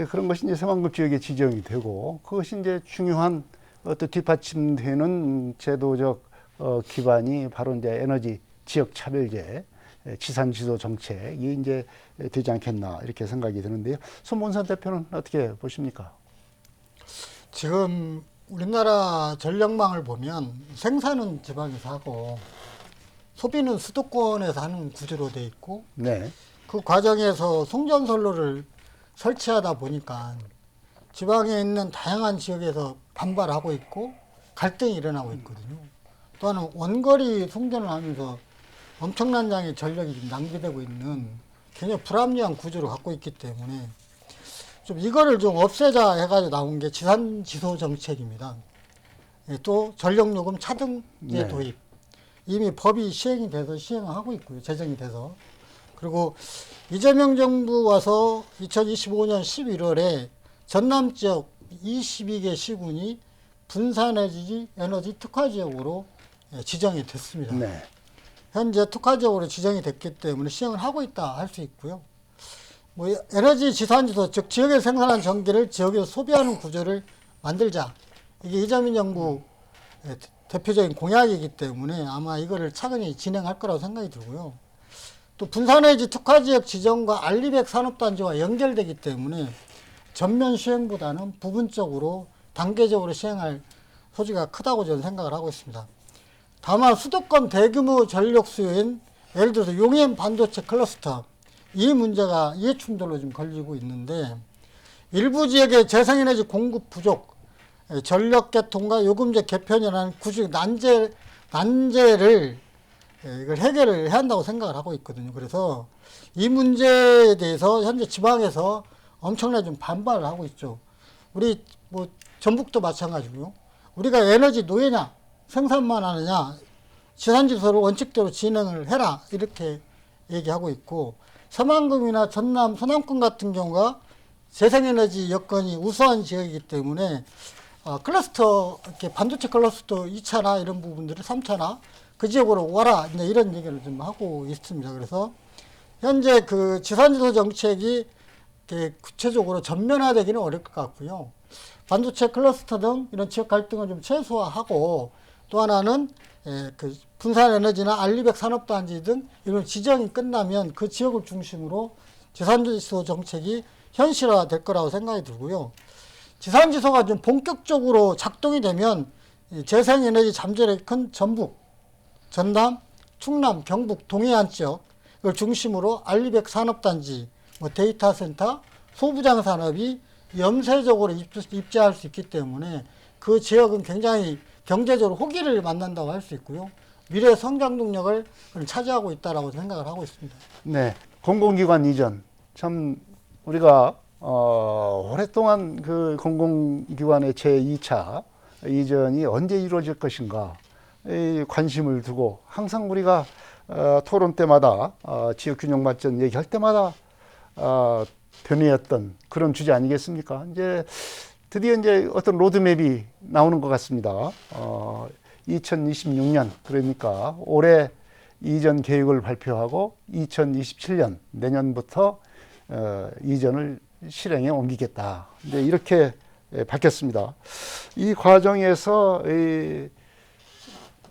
그런 것이 이제 새만금 지역에 지정이 되고 그것이 이제 중요한 어떤 뒷받침되는 제도적 기반이 바로 이제 에너지 지역 차별제, 지산지도 정책이 이제 되지 않겠나 이렇게 생각이 드는데요. 손문선 대표는 어떻게 보십니까? 지금 우리나라 전력망을 보면 생산은 지방에서 하고 소비는 수도권에서 하는 구조로 돼 있고 네. 그 과정에서 송전선로를 설치하다 보니까 지방에 있는 다양한 지역에서 반발하고 있고 갈등이 일어나고 있거든요. 또한 원거리 송전을 하면서 엄청난 양의 전력이 지금 낭비되고 있는 굉장히 불합리한 구조를 갖고 있기 때문에 좀 이거를 좀 없애자 해가지고 나온 게 지산지소 정책입니다. 또 전력요금 차등제 네. 도입. 이미 법이 시행이 돼서 시행하고 있고요. 제정이 돼서. 그리고 이재명 정부 와서 2025년 11월에 전남 지역 22개 시군이 분산에너지 특화지역으로 지정이 됐습니다. 네. 현재 특화지역으로 지정이 됐기 때문에 시행을 하고 있다 할 수 있고요. 뭐 에너지 지산지도 즉 지역에 생산한 전기를 지역에서 소비하는 구조를 만들자. 이게 이재명 정부 대표적인 공약이기 때문에 아마 이거를 차근히 진행할 거라고 생각이 들고요. 또 분산에너지 특화지역 지정과 알리백 산업단지와 연결되기 때문에 전면 시행보다는 부분적으로 단계적으로 시행할 소지가 크다고 저는 생각을 하고 있습니다. 다만 수도권 대규모 전력 수요인 예를 들어서 용인 반도체 클러스터 이 문제가 이해충돌로 좀 걸리고 있는데 일부 지역의 재생에너지 공급 부족, 전력 개통과 요금제 개편이라는 구직 난제를 이걸 해결을 해야 한다고 생각을 하고 있거든요. 그래서 이 문제에 대해서 현재 지방에서 엄청나게 좀 반발을 하고 있죠. 우리 뭐 전북도 마찬가지고요. 우리가 에너지 노예냐, 생산만 하느냐, 지산지소를 원칙대로 진행을 해라 이렇게 얘기하고 있고 새만금이나 전남, 서남권 같은 경우가 재생에너지 여건이 우수한 지역이기 때문에 클러스터 이렇게 반도체 클러스터 2차나 이런 부분들을 3차나 그 지역으로 와라 이런 얘기를 좀 하고 있습니다. 그래서 현재 그 지산지도 정책이 이렇게 구체적으로 전면화되기는 어려울 것 같고요. 반도체 클러스터 등 이런 지역 갈등을 좀 최소화하고 또 하나는 그 분산에너지나 알리백 산업단지 등 이런 지정이 끝나면 그 지역을 중심으로 지산지소 정책이 현실화될 거라고 생각이 들고요. 지산지소가 좀 본격적으로 작동이 되면 재생에너지 잠재력이 큰 전북, 전남, 충남, 경북, 동해안 지역 을 중심으로 알리백 산업단지, 뭐 데이터 센터, 소부장 산업이 염세적으로 입지할 수 있기 때문에 그 지역은 굉장히 경제적으로 호기를 만난다고 할 수 있고요. 미래 성장 동력을 차지하고 있다라고 생각을 하고 있습니다. 네. 공공기관 이전. 참 우리가 오랫동안 그 공공기관의 제2차 이전이 언제 이루어질 것인가 이 관심을 두고 항상 우리가 토론 때마다 지역균형발전 얘기할 때마다 변해였던 그런 주제 아니겠습니까? 이제 드디어 이제 어떤 로드맵이 나오는 것 같습니다. 2026년 그러니까 올해 이전 계획을 발표하고 2027년 내년부터 이전을 실행에 옮기겠다. 이제 이렇게 밝혔습니다. 이 과정에서 이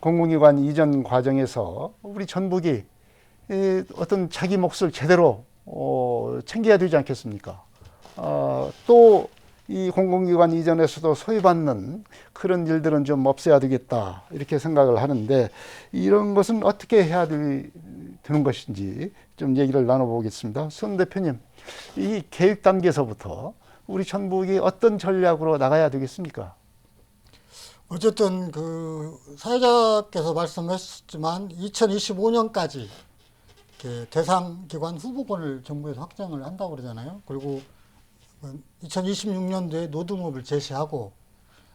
공공기관 이전 과정에서 우리 전북이 어떤 자기 몫을 제대로 챙겨야 되지 않겠습니까? 또 이 공공기관 이전에서도 소외받는 그런 일들은 좀 없애야 되겠다 이렇게 생각을 하는데 이런 것은 어떻게 해야 되는 것인지 좀 얘기를 나눠보겠습니다. 손 대표님, 이 계획 단계에서부터 우리 전북이 어떤 전략으로 나가야 되겠습니까? 어쨌든 그 사회자께서 말씀하셨지만 2025년까지 대상 기관 후보군을 정부에서 확정을 한다고 그러잖아요. 그리고 2026년도에 노드맵을 제시하고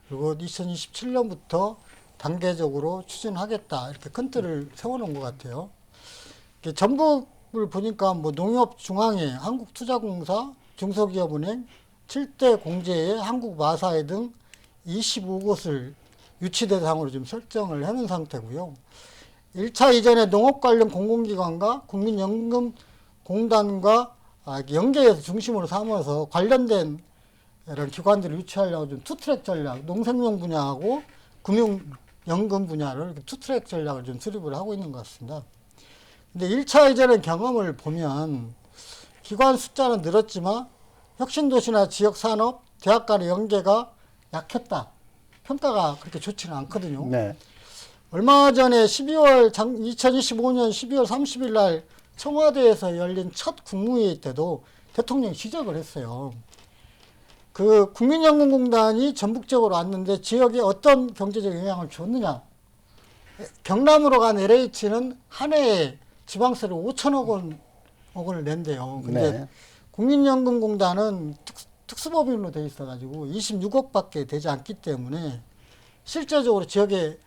그리고 2027년부터 단계적으로 추진하겠다 이렇게 큰 틀을 세워놓은 것 같아요. 전북을 보니까 뭐 농협중앙회, 한국투자공사, 중소기업은행, 7대 공제회, 한국마사회 등 25곳을 유치 대상으로 지금 설정을 해놓은 상태고요. 1차 이전에 농업 관련 공공기관과 국민연금공단과 연계해서 중심으로 삼아서 관련된 이런 기관들을 유치하려고 좀 투트랙 전략, 농생명 분야하고 금융연금 분야를 투트랙 전략을 좀 수립을 하고 있는 것 같습니다. 근데 1차 이전의 경험을 보면 기관 숫자는 늘었지만 혁신도시나 지역산업, 대학 간의 연계가 약했다. 평가가 그렇게 좋지는 않거든요. 네. 얼마 전에 2025년 12월 30일 날 청와대에서 열린 첫 국무회의 때도 대통령이 지적을 했어요. 그 국민연금공단이 전북적으로 왔는데 지역에 어떤 경제적 영향을 줬느냐. 경남으로 간 LH는 한 해에 지방세를 5천억 원을 낸대요. 근데 네. 국민연금공단은 특수법인으로 돼 있어가지고 26억밖에 되지 않기 때문에 실제적으로 지역에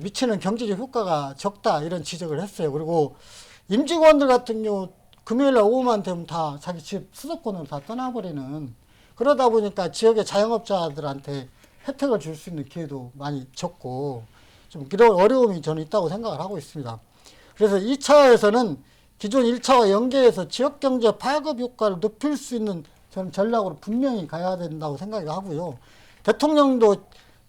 미치는 경제적 효과가 적다 이런 지적을 했어요. 그리고 임직원들 같은 경우 금요일날 오후만 되면 다 자기 집 수도권으로 다 떠나버리는 그러다 보니까 지역의 자영업자들한테 혜택을 줄 수 있는 기회도 많이 적고 좀 이런 어려움이 저는 있다고 생각을 하고 있습니다. 그래서 2차에서는 기존 1차와 연계해서 지역경제 파급 효과를 높일 수 있는 저는 전략으로 분명히 가야 된다고 생각하고요. 대통령도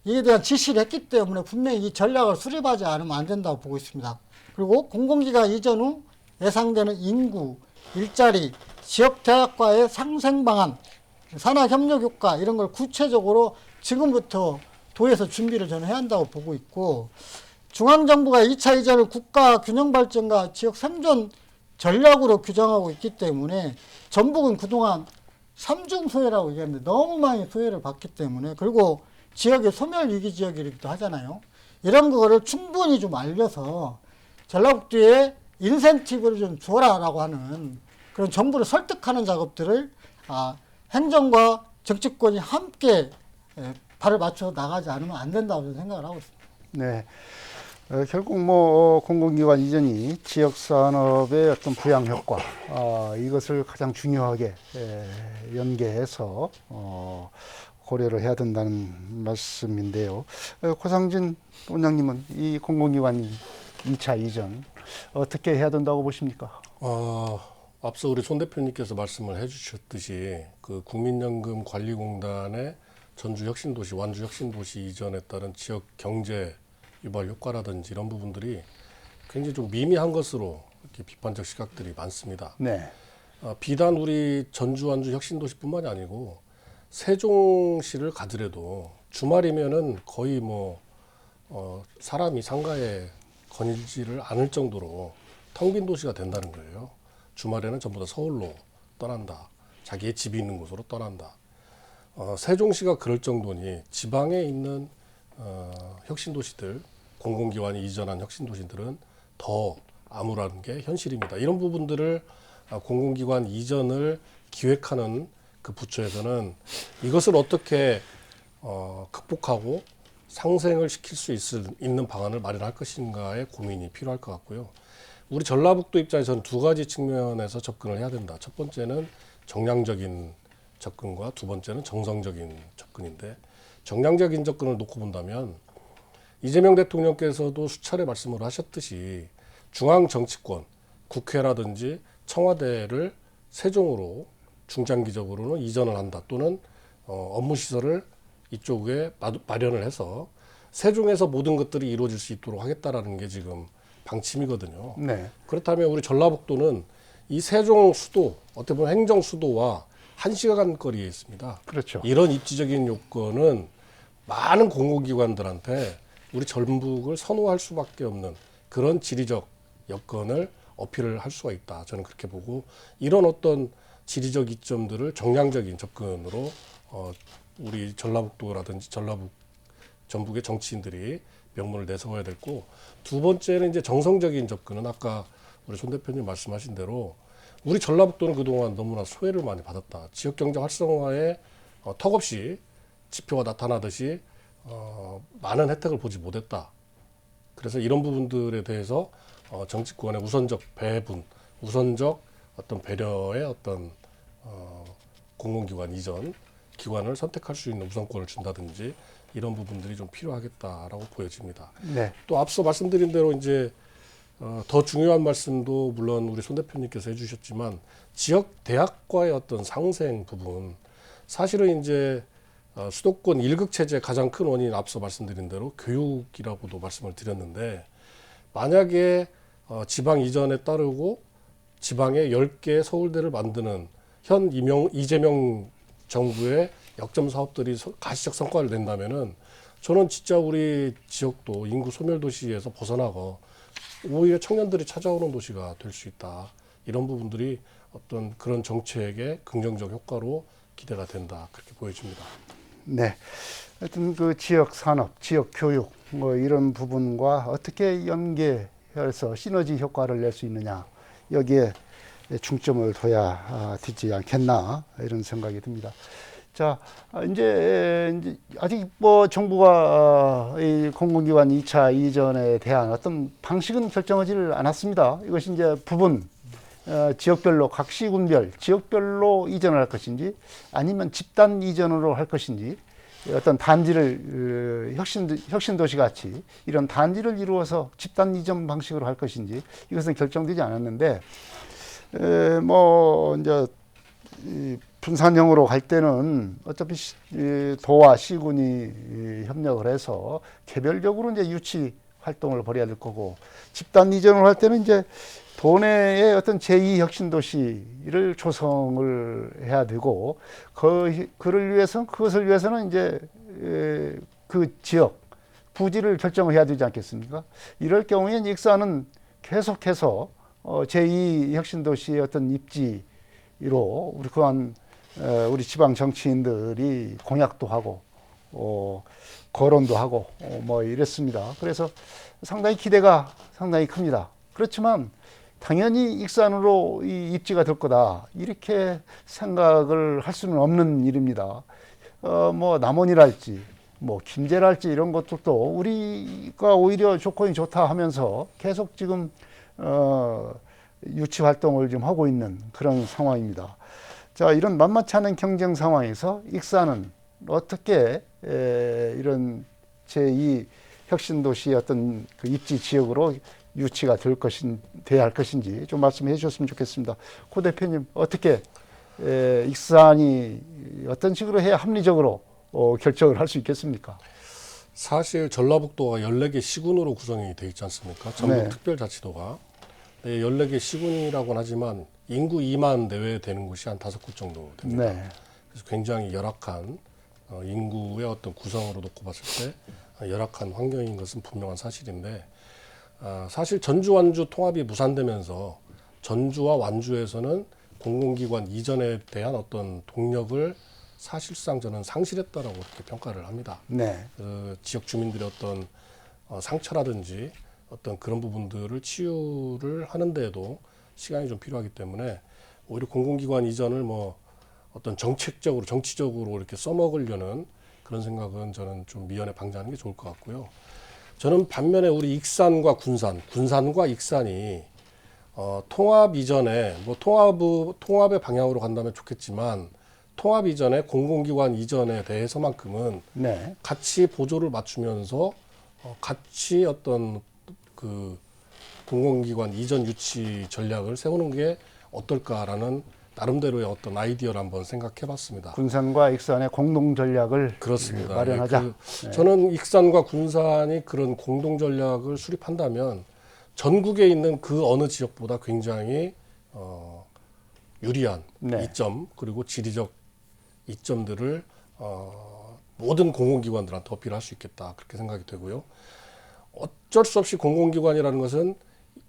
이에 대한 지시를 했기 때문에 분명히 이 전략을 수립하지 않으면 안 된다고 보고 있습니다. 그리고 공공기관 이전 후 예상되는 인구, 일자리, 지역대학과의 상생 방안, 산학협력 효과 이런 걸 구체적으로 지금부터 도에서 준비를 저는 해야 한다고 보고 있고 중앙정부가 2차 이전을 국가 균형발전과 지역 생존 전략으로 규정하고 있기 때문에 전북은 그동안 삼중소외라고 얘기했는데 너무 많이 소외를 받기 때문에 그리고 지역의 소멸위기 지역이기도 하잖아요. 이런 거를 충분히 좀 알려서 전라북도에 인센티브를 좀 줘라라고 하는 그런 정부를 설득하는 작업들을 행정과 정치권이 함께 발을 맞춰 나가지 않으면 안 된다고 저는 생각을 하고 있습니다. 네. 결국 뭐 공공기관 이전이 지역 산업의 어떤 부양 효과 이것을 가장 중요하게 연계해서 고려를 해야 된다는 말씀인데요. 고상진 원장님은 이 공공기관 2차 이전 어떻게 해야 된다고 보십니까? 앞서 우리 손 대표님께서 말씀을 해주셨듯이 그 국민연금관리공단의 전주혁신도시, 완주혁신도시 이전에 따른 지역 경제 유발 효과라든지 이런 부분들이 굉장히 좀 미미한 것으로 이렇게 비판적 시각들이 많습니다. 네. 비단 우리 전주, 완주 혁신도시뿐만이 아니고 세종시를 가더라도 주말이면은 거의 사람이 상가에 거닐지를 않을 정도로 텅 빈 도시가 된다는 거예요. 주말에는 전부 다 서울로 떠난다. 자기의 집이 있는 곳으로 떠난다. 세종시가 그럴 정도니 지방에 있는 혁신도시들, 공공기관이 이전한 혁신도시들은 더 암울한 게 현실입니다. 이런 부분들을 공공기관 이전을 기획하는 그 부처에서는 이것을 어떻게 극복하고 상생을 시킬 수 있는 방안을 마련할 것인가의 고민이 필요할 것 같고요. 우리 전라북도 입장에서는 두 가지 측면에서 접근을 해야 된다. 첫 번째는 정량적인 접근과 두 번째는 정성적인 접근인데 정량적인 접근을 놓고 본다면 이재명 대통령께서도 수차례 말씀을 하셨듯이 중앙 정치권, 국회라든지 청와대를 세종으로 중장기적으로는 이전을 한다 또는 업무 시설을 이쪽에 마련을 해서 세종에서 모든 것들이 이루어질 수 있도록 하겠다라는 게 지금 방침이거든요. 네. 그렇다면 우리 전라북도는 이 세종 수도, 어떻게 보면 행정 수도와 1시간 거리에 있습니다. 그렇죠. 이런 입지적인 요건은 많은 공공기관들한테 우리 전북을 선호할 수밖에 없는 그런 지리적 여건을 어필을 할 수가 있다. 저는 그렇게 보고 이런 어떤 지리적 이점들을 정량적인 접근으로 우리 전라북도라든지 전북의 정치인들이 명분을 내세워야 됐고, 두 번째는 이제 정성적인 접근은 아까 우리 손 대표님 말씀하신 대로 우리 전라북도는 그동안 너무나 소외를 많이 받았다. 지역경제 활성화에 턱없이 지표가 나타나듯이 많은 혜택을 보지 못했다. 그래서 이런 부분들에 대해서 정치권의 우선적 배분, 우선적 어떤 배려의 어떤 공공기관 이전 기관을 선택할 수 있는 우선권을 준다든지 이런 부분들이 좀 필요하겠다라고 보여집니다. 네. 또 앞서 말씀드린 대로 이제 더 중요한 말씀도 물론 우리 손 대표님께서 해주셨지만 지역 대학과의 어떤 상생 부분, 사실은 이제 수도권 일극 체제의 가장 큰 원인은 앞서 말씀드린 대로 교육이라고도 말씀을 드렸는데, 만약에 지방 이전에 따르고 지방에 10개 서울대를 만드는 현 이재명 정부의 역점 사업들이 가시적 성과를 낸다면은 저는 진짜 우리 지역도 인구 소멸 도시에서 벗어나고 오히려 청년들이 찾아오는 도시가 될 수 있다. 이런 부분들이 어떤 그런 정책의 긍정적 효과로 기대가 된다. 그렇게 보여집니다. 네. 하여튼 그 지역 산업, 지역 교육 뭐 이런 부분과 어떻게 연계해서 시너지 효과를 낼 수 있느냐, 여기에 중점을 둬야 되지 않겠나 이런 생각이 듭니다. 자, 이제 아직 뭐 정부가 이 공공기관 2차 이전에 대한 어떤 방식은 결정하지를 않았습니다. 이것이 이제 부분 지역별로 각 시군별 지역별로 이전을 할 것인지 아니면 집단 이전으로 할 것인지, 어떤 단지를 혁신도시 같이 이런 단지를 이루어서 집단 이전 방식으로 할 것인지 이것은 결정되지 않았는데, 뭐 이제 분산형으로 갈 때는 어차피 도와 시군이 협력을 해서 개별적으로 이제 유치 활동을 벌여야 될 거고, 집단 이전을 할 때는 이제 도내의 어떤 제2혁신도시를 조성을 해야 되고, 그것을 위해서는 이제 그 지역 부지를 결정을 해야 되지 않겠습니까? 이럴 경우에 익산은 계속해서 제2혁신도시의 어떤 입지로 우리 지방 정치인들이 공약도 하고 거론도 하고 뭐 이랬습니다. 그래서 상당히 기대가 상당히 큽니다. 그렇지만 당연히 익산으로 이 입지가 될 거다 이렇게 생각을 할 수는 없는 일입니다. 뭐 남원이랄지 뭐 김제랄지 이런 것들도 우리가 오히려 조건이 좋다 하면서 계속 지금 유치 활동을 지금 하고 있는 그런 상황입니다. 자, 이런 만만치 않은 경쟁 상황에서 익산은 어떻게 이런 제2 혁신도시의 어떤 그 입지 지역으로 유치가 돼야 할 것인지 좀 말씀해 주셨으면 좋겠습니다. 고 대표님, 어떻게 익산이 어떤 식으로 해야 합리적으로 결정을 할 수 있겠습니까? 사실 전라북도가 14개 시군으로 구성이 되어 있지 않습니까? 전북 네. 특별자치도가. 14개 시군이라고는 하지만 인구 2만 내외 되는 곳이 한 5곳 정도 됩니다. 네. 그래서 굉장히 열악한 인구의 어떤 구성으로 놓고 봤을 때 열악한 환경인 것은 분명한 사실인데, 사실 전주 완주 통합이 무산되면서 전주와 완주에서는 공공기관 이전에 대한 어떤 동력을 사실상 저는 상실했다라고 그렇게 평가를 합니다. 네. 지역 주민들의 어떤 상처라든지 어떤 그런 부분들을 치유를 하는데에도 시간이 좀 필요하기 때문에 오히려 공공기관 이전을 뭐 어떤 정책적으로 정치적으로 이렇게 써먹으려는 그런 생각은 저는 좀 미연에 방지하는 게 좋을 것 같고요. 저는 반면에 우리 익산과 군산과 익산이 통합 이전에 뭐 통합의 방향으로 간다면 좋겠지만, 통합 이전에 공공기관 이전에 대해서만큼은 네. 같이 보조를 맞추면서 같이 어떤 그 공공기관 이전 유치 전략을 세우는 게 어떨까라는 나름대로의 어떤 아이디어를 한번 생각해봤습니다. 군산과 익산의 공동 전략을 그렇습니다. 마련하자. 저는 익산과 군산이 그런 공동 전략을 수립한다면 전국에 있는 그 어느 지역보다 굉장히 유리한 네. 이점 그리고 지리적 이점들을 모든 공공기관들한테 어필할 수 있겠다 그렇게 생각이 되고요. 어쩔 수 없이 공공기관이라는 것은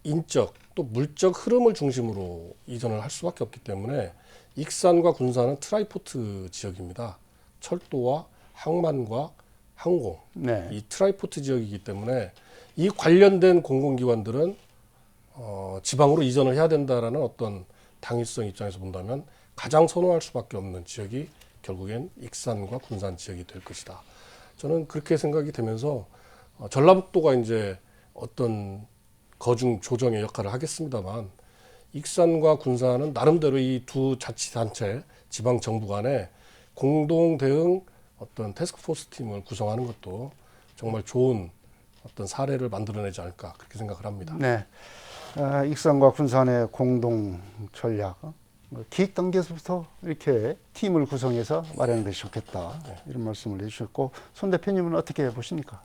인적 또 물적 흐름을 중심으로 이전을 할 수밖에 없기 때문에 익산과 군산은 트라이포트 지역입니다. 철도와 항만과 항공 네. 이 트라이포트 지역이기 때문에 이 관련된 공공기관들은 지방으로 이전을 해야 된다라는 어떤 당위성 입장에서 본다면 가장 선호할 수밖에 없는 지역이 결국엔 익산과 군산 지역이 될 것이다. 저는 그렇게 생각이 되면서 전라북도가 이제 어떤 거중 조정의 역할을 하겠습니다만 익산과 군산은 나름대로 이 두 자치단체 지방 정부 간에 공동 대응 어떤 태스크포스 팀을 구성하는 것도 정말 좋은 어떤 사례를 만들어내지 않을까 그렇게 생각을 합니다. 네. 익산과 군산의 공동 전략, 기획 단계에서부터 이렇게 팀을 구성해서 마련해 주셨겠다. 이런 말씀을 해주셨고, 손 대표님은 어떻게 보십니까?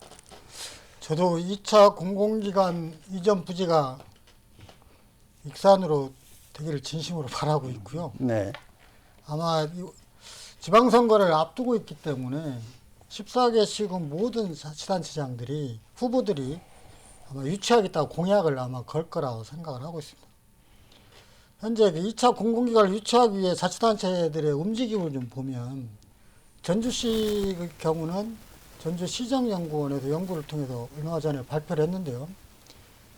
저도 2차 공공기관 이전 부지가 익산으로 되기를 진심으로 바라고 있고요. 네. 아마 지방선거를 앞두고 있기 때문에 14개시군 모든 자치단체장들이 후보들이 아마 유치하겠다고 공약을 아마 걸 거라고 생각을 하고 있습니다. 현재 2차 공공기관을 유치하기 위해 자치단체들의 움직임을 좀 보면 전주시의 경우는 전주시정연구원에서 연구를 통해서 얼마 전에 발표를 했는데요.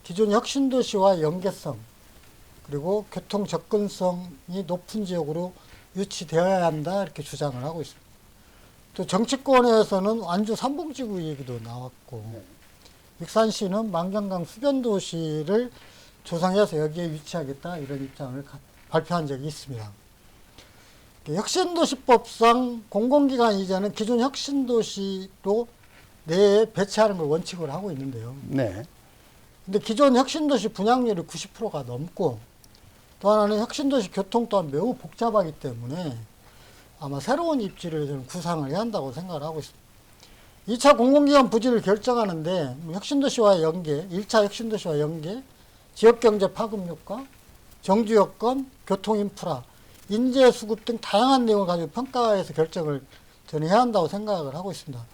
기존 혁신도시와 연계성 그리고 교통 접근성이 높은 지역으로 유치되어야 한다 이렇게 주장을 하고 있습니다. 또 정치권에서는 완주 삼봉지구 얘기도 나왔고 익산시는 만경강 수변도시를 조성해서 여기에 위치하겠다 이런 입장을 발표한 적이 있습니다. 혁신도시법상 공공기관 이전은 기존 혁신도시로 내에 배치하는 걸 원칙으로 하고 있는데요. 네. 근데 기존 혁신도시 분양률이 90%가 넘고 또 하나는 혁신도시 교통 또한 매우 복잡하기 때문에 아마 새로운 입지를 저는 구상을 해야 한다고 생각을 하고 있습니다. 2차 공공기관 부지를 결정하는데 혁신도시와 연계, 1차 혁신도시와 연계, 지역경제 파급효과, 정주여건, 교통인프라, 인재수급 등 다양한 내용을 가지고 평가해서 결정을 저는 해야 한다고 생각을 하고 있습니다.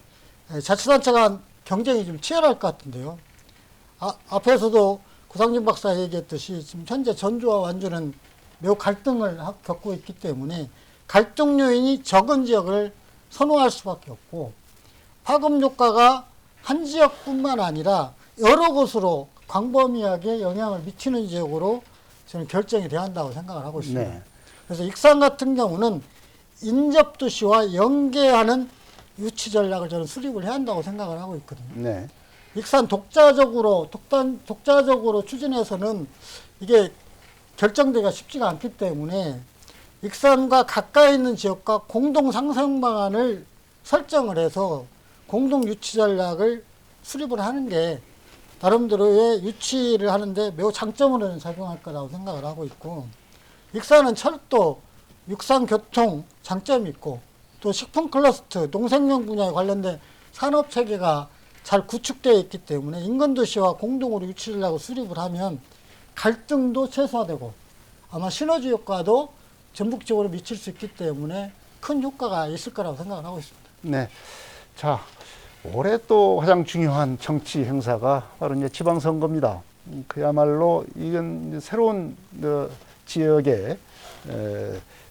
자치단체 간 경쟁이 좀 치열할 것 같은데요. 앞에서도 구상진 박사가 얘기했듯이 지금 현재 전주와 완주는 매우 갈등을 겪고 있기 때문에 갈등 요인이 적은 지역을 선호할 수밖에 없고 파급 효과가 한 지역뿐만 아니라 여러 곳으로 광범위하게 영향을 미치는 지역으로 저는 결정이 돼야 한다고 생각을 하고 있습니다. 네. 그래서 익산 같은 경우는 인접도시와 연계하는 유치 전략을 저는 수립을 해야 한다고 생각을 하고 있거든요. 네. 익산 독자적으로 추진해서는 이게 결정되기가 쉽지가 않기 때문에 익산과 가까이 있는 지역과 공동 상생 방안을 설정을 해서 공동 유치 전략을 수립을 하는 게 나름대로의 유치를 하는데 매우 장점으로는 작용할 거라고 생각을 하고 있고 익산은 철도, 육상교통 장점이 있고 또 식품 클러스터, 농생명 분야에 관련된 산업 체계가 잘 구축되어 있기 때문에 인근 도시와 공동으로 유치 전략을 수립을 하면 갈등도 최소화되고 아마 시너지 효과도 전국적으로 미칠 수 있기 때문에 큰 효과가 있을 거라고 생각을 하고 있습니다. 네. 자, 올해 또 가장 중요한 정치 행사가 바로 이제 지방선거입니다. 그야말로 이건 이제 새로운 지역의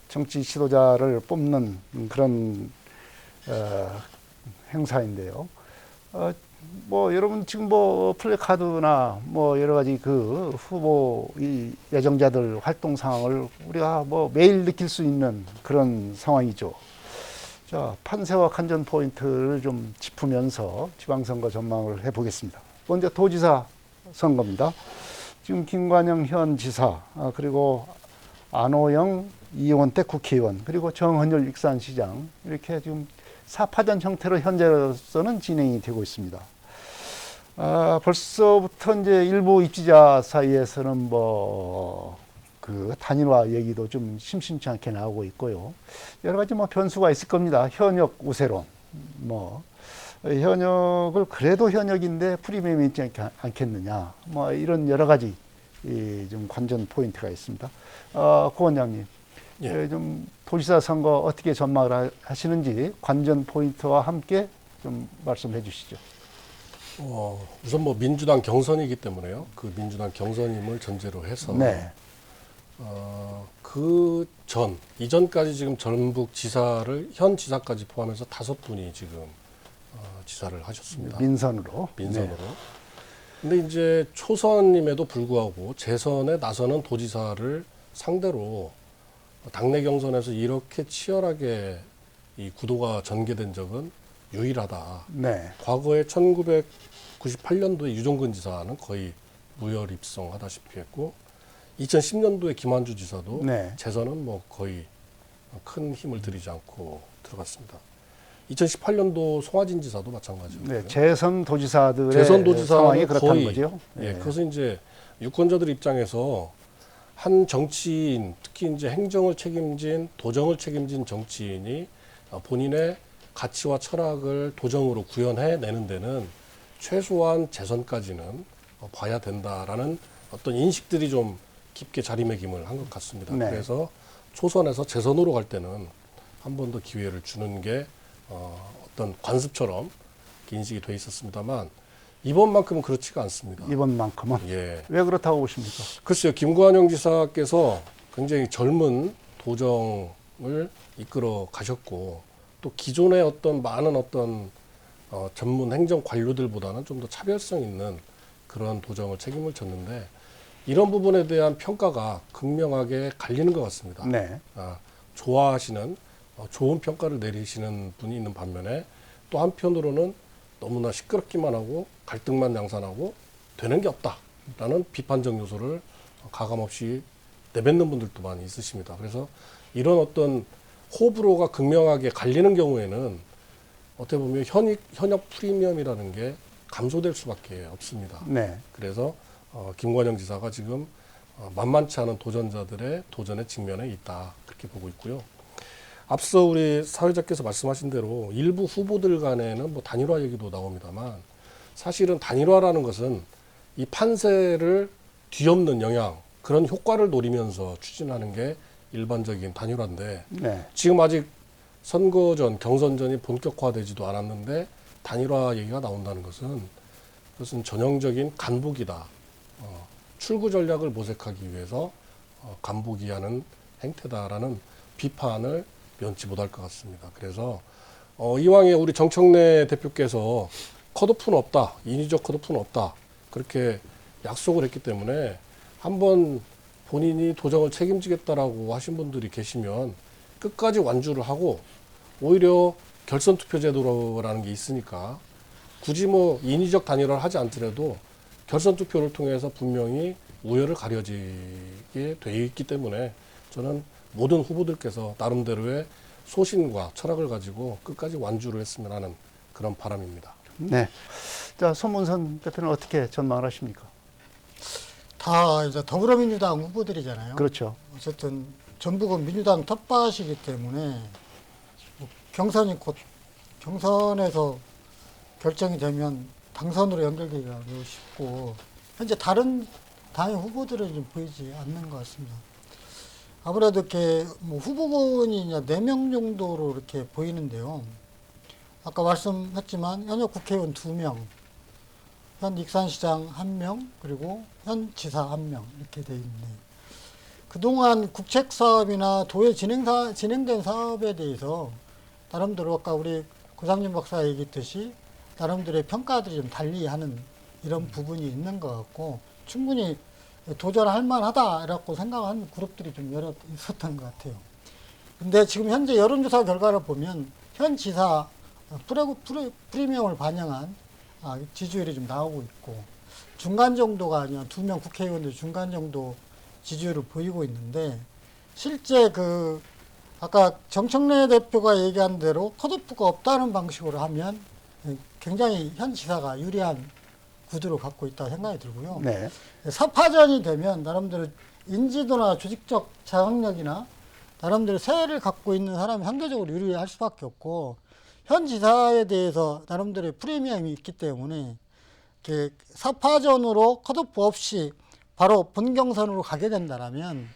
정치 지도자를 뽑는 그런 행사인데요. 뭐 여러분 지금 뭐 플래카드나 뭐 여러 가지 그 후보 예정자들 활동 상황을 우리가 뭐 매일 느낄 수 있는 그런 상황이죠. 자, 판세와 관전 포인트를 좀 짚으면서 지방선거 전망을 해보겠습니다. 먼저 도지사 선거입니다. 지금 김관영 현 지사, 그리고 안호영 이원택 국회의원, 그리고 정헌열 익산시장 이렇게 지금 4파전 형태로 현재로서는 진행이 되고 있습니다. 벌써부터 이제 일부 입지자 사이에서는 뭐 그 단일화 얘기도 좀 심심치 않게 나오고 있고요. 여러 가지 뭐 변수가 있을 겁니다. 현역 우세론, 뭐 현역을 그래도 현역인데 프리미엄이 있지 않겠느냐, 뭐 이런 여러 가지 좀 관전 포인트가 있습니다. 고 원장님, 예. 좀 도지사 선거 어떻게 전망을 하시는지 관전 포인트와 함께 좀 말씀해 주시죠. 우선 뭐 민주당 경선이기 때문에요. 그 민주당 경선임을 전제로 해서 네. 그 이전까지 지금 전북 지사를 현 지사까지 포함해서 5분이 지금 지사를 하셨습니다. 민선으로. 민선으로. 네. 근데 이제 초선임에도 불구하고 재선에 나서는 도지사를 상대로 당내 경선에서 이렇게 치열하게 이 구도가 전개된 적은 유일하다. 네. 과거에 1998년도에 유종근 지사는 거의 무혈 입성하다시피 했고 2010년도에 김한주 지사도 네. 재선은 뭐 거의 큰 힘을 들이지 않고 들어갔습니다. 2018년도 송하진 지사도 마찬가지고요. 네. 재선 도지사들의 재선 도지사 상황이 그렇다는 거의, 거죠. 예, 네. 그것은 이제 유권자들 입장에서 한 정치인, 특히 이제 행정을 책임진, 도정을 책임진 정치인이 본인의 가치와 철학을 도정으로 구현해 내는 데는 최소한 재선까지는 봐야 된다라는 어떤 인식들이 좀 깊게 자리매김을 한 것 같습니다. 네. 그래서 초선에서 재선으로 갈 때는 한 번 더 기회를 주는 게 어떤 관습처럼 인식이 돼 있었습니다만 이번만큼은 그렇지가 않습니다. 이번만큼은. 예. 왜 그렇다고 보십니까? 글쎄요, 김관영 지사께서 굉장히 젊은 도정을 이끌어 가셨고 또 기존의 어떤 많은 어떤 전문 행정 관료들보다는 좀 더 차별성 있는 그런 도정을 책임을 졌는데 이런 부분에 대한 평가가 극명하게 갈리는 것 같습니다. 네. 좋아하시는 좋은 평가를 내리시는 분이 있는 반면에 또 한편으로는 너무나 시끄럽기만 하고 갈등만 양산하고 되는 게 없다라는 비판적 요소를 가감없이 내뱉는 분들도 많이 있으십니다. 그래서 이런 어떤 호불호가 극명하게 갈리는 경우에는 어떻게 보면 현역 프리미엄이라는 게 감소될 수밖에 없습니다. 네. 그래서 김관영 지사가 지금 만만치 않은 도전자들의 도전에 직면해 있다 그렇게 보고 있고요. 앞서 우리 사회자께서 말씀하신 대로 일부 후보들 간에는 뭐 단일화 얘기도 나옵니다만 사실은 단일화라는 것은 이 판세를 뒤엎는 영향 그런 효과를 노리면서 추진하는 게 일반적인 단일화인데 네. 지금 아직 선거전 경선전이 본격화되지도 않았는데 단일화 얘기가 나온다는 것은 그것은 전형적인 간보기다. 출구 전략을 모색하기 위해서 간보기 하는 행태다라는 비판을 면치 못할 것 같습니다. 그래서 이왕에 우리 정청래 대표께서 컷오프는 없다. 인위적 컷오프는 없다. 그렇게 약속을 했기 때문에 한번 본인이 도정을 책임지겠다라고 하신 분들이 계시면 끝까지 완주를 하고 오히려 결선 투표 제도라는 게 있으니까 굳이 뭐 인위적 단일화를 하지 않더라도 결선 투표를 통해서 분명히 우열을 가려지게 돼 있기 때문에 저는 모든 후보들께서 나름대로의 소신과 철학을 가지고 끝까지 완주를 했으면 하는 그런 바람입니다. 네. 자, 손문선 대표는 어떻게 전망을 하십니까? 다 이제 더불어민주당 후보들이잖아요. 그렇죠. 어쨌든 전북은 민주당 텃밭이기 때문에 뭐 경선이 곧 경선에서 결정이 되면 당선으로 연결되기가 매우 쉽고 현재 다른 당의 후보들은 좀 보이지 않는 것 같습니다. 아무래도 이렇게 뭐 후보군이 4명 정도로 이렇게 보이는데요. 아까 말씀했지만 현역 국회의원 2명, 현 익산시장 1명, 그리고 현 지사 1명 이렇게 돼 있는데 그동안 국책사업이나 도에 진행된 사업에 대해서 나름대로 아까 우리 고상준 박사가 얘기했듯이 나름대로의 평가들이 좀 달리하는 이런 부분이 있는 것 같고 충분히 도전할 만하다라고 생각하는 그룹들이 좀 여러 있었던 것 같아요. 근데 지금 현재 여론조사 결과를 보면 현 지사 프리미엄을 반영한 지지율이 좀 나오고 있고 중간 정도가 아니라 2명 국회의원들 중간 정도 지지율을 보이고 있는데 실제 아까 정청래 대표가 얘기한 대로 컷오프가 없다는 방식으로 하면 굉장히 현 지사가 유리한 구도를 갖고 있다고 생각이 들고요. 네. 사파전이 되면 나름대로 인지도나 조직적 장악력이나 나름대로 세를 갖고 있는 사람이 상대적으로 유리할 수밖에 없고 현 지사에 대해서 나름대로의 프리미엄이 있기 때문에 사파전으로 컷오프 없이 바로 본경선으로 가게 된다면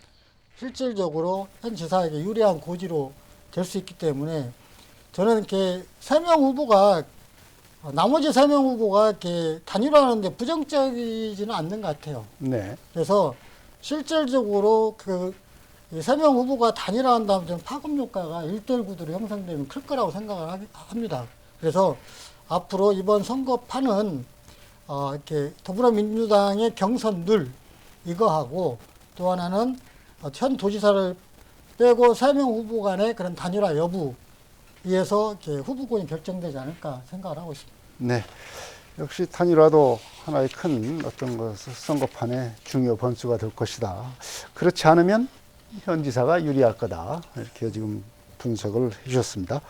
실질적으로 현 지사에게 유리한 고지로 될 수 있기 때문에 저는 이렇게 3명 후보가 나머지 3명 후보가 이렇게 단일화하는데 부정적이지는 않는 것 같아요. 네. 그래서 실질적으로 그 3명 후보가 단일화한다면 저는 파급 효과가 1대1 구도로 형성되면 클 거라고 생각을 합니다. 그래서 앞으로 이번 선거판은 이렇게 더불어민주당의 경선들 이거하고 또 하나는 현 도지사를 빼고 3명 후보 간의 그런 단일화 여부에서 이렇게 후보군이 결정되지 않을까 생각을 하고 있습니다. 네. 역시 단일화도 하나의 큰 어떤 선거판의 중요 변수가 될 것이다. 그렇지 않으면 현 지사가 유리할 거다. 이렇게 지금 분석을 해주셨습니다.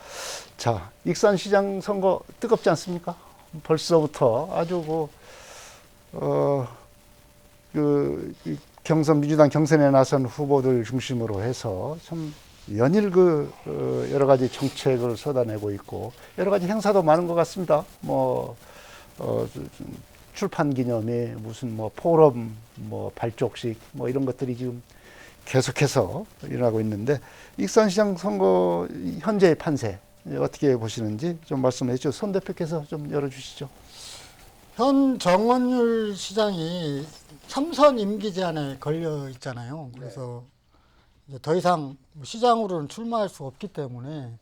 자, 익산시장 선거 뜨겁지 않습니까? 벌써부터 아주 민주당 경선에 나선 후보들 중심으로 해서 참 연일 여러 가지 정책을 쏟아내고 있고 여러 가지 행사도 많은 것 같습니다. 출판 기념회, 무슨 포럼, 발족식, 이런 것들이 지금 계속해서 일어나고 있는데 익산시장 선거 현재의 판세 어떻게 보시는지 좀 말씀해 주시죠. 손 대표께서 좀 열어주시죠. 현 정원율 시장이 3선 임기 제한에 걸려 있잖아요. 그래서 이제 더 이상 시장으로는 출마할 수 없기 때문에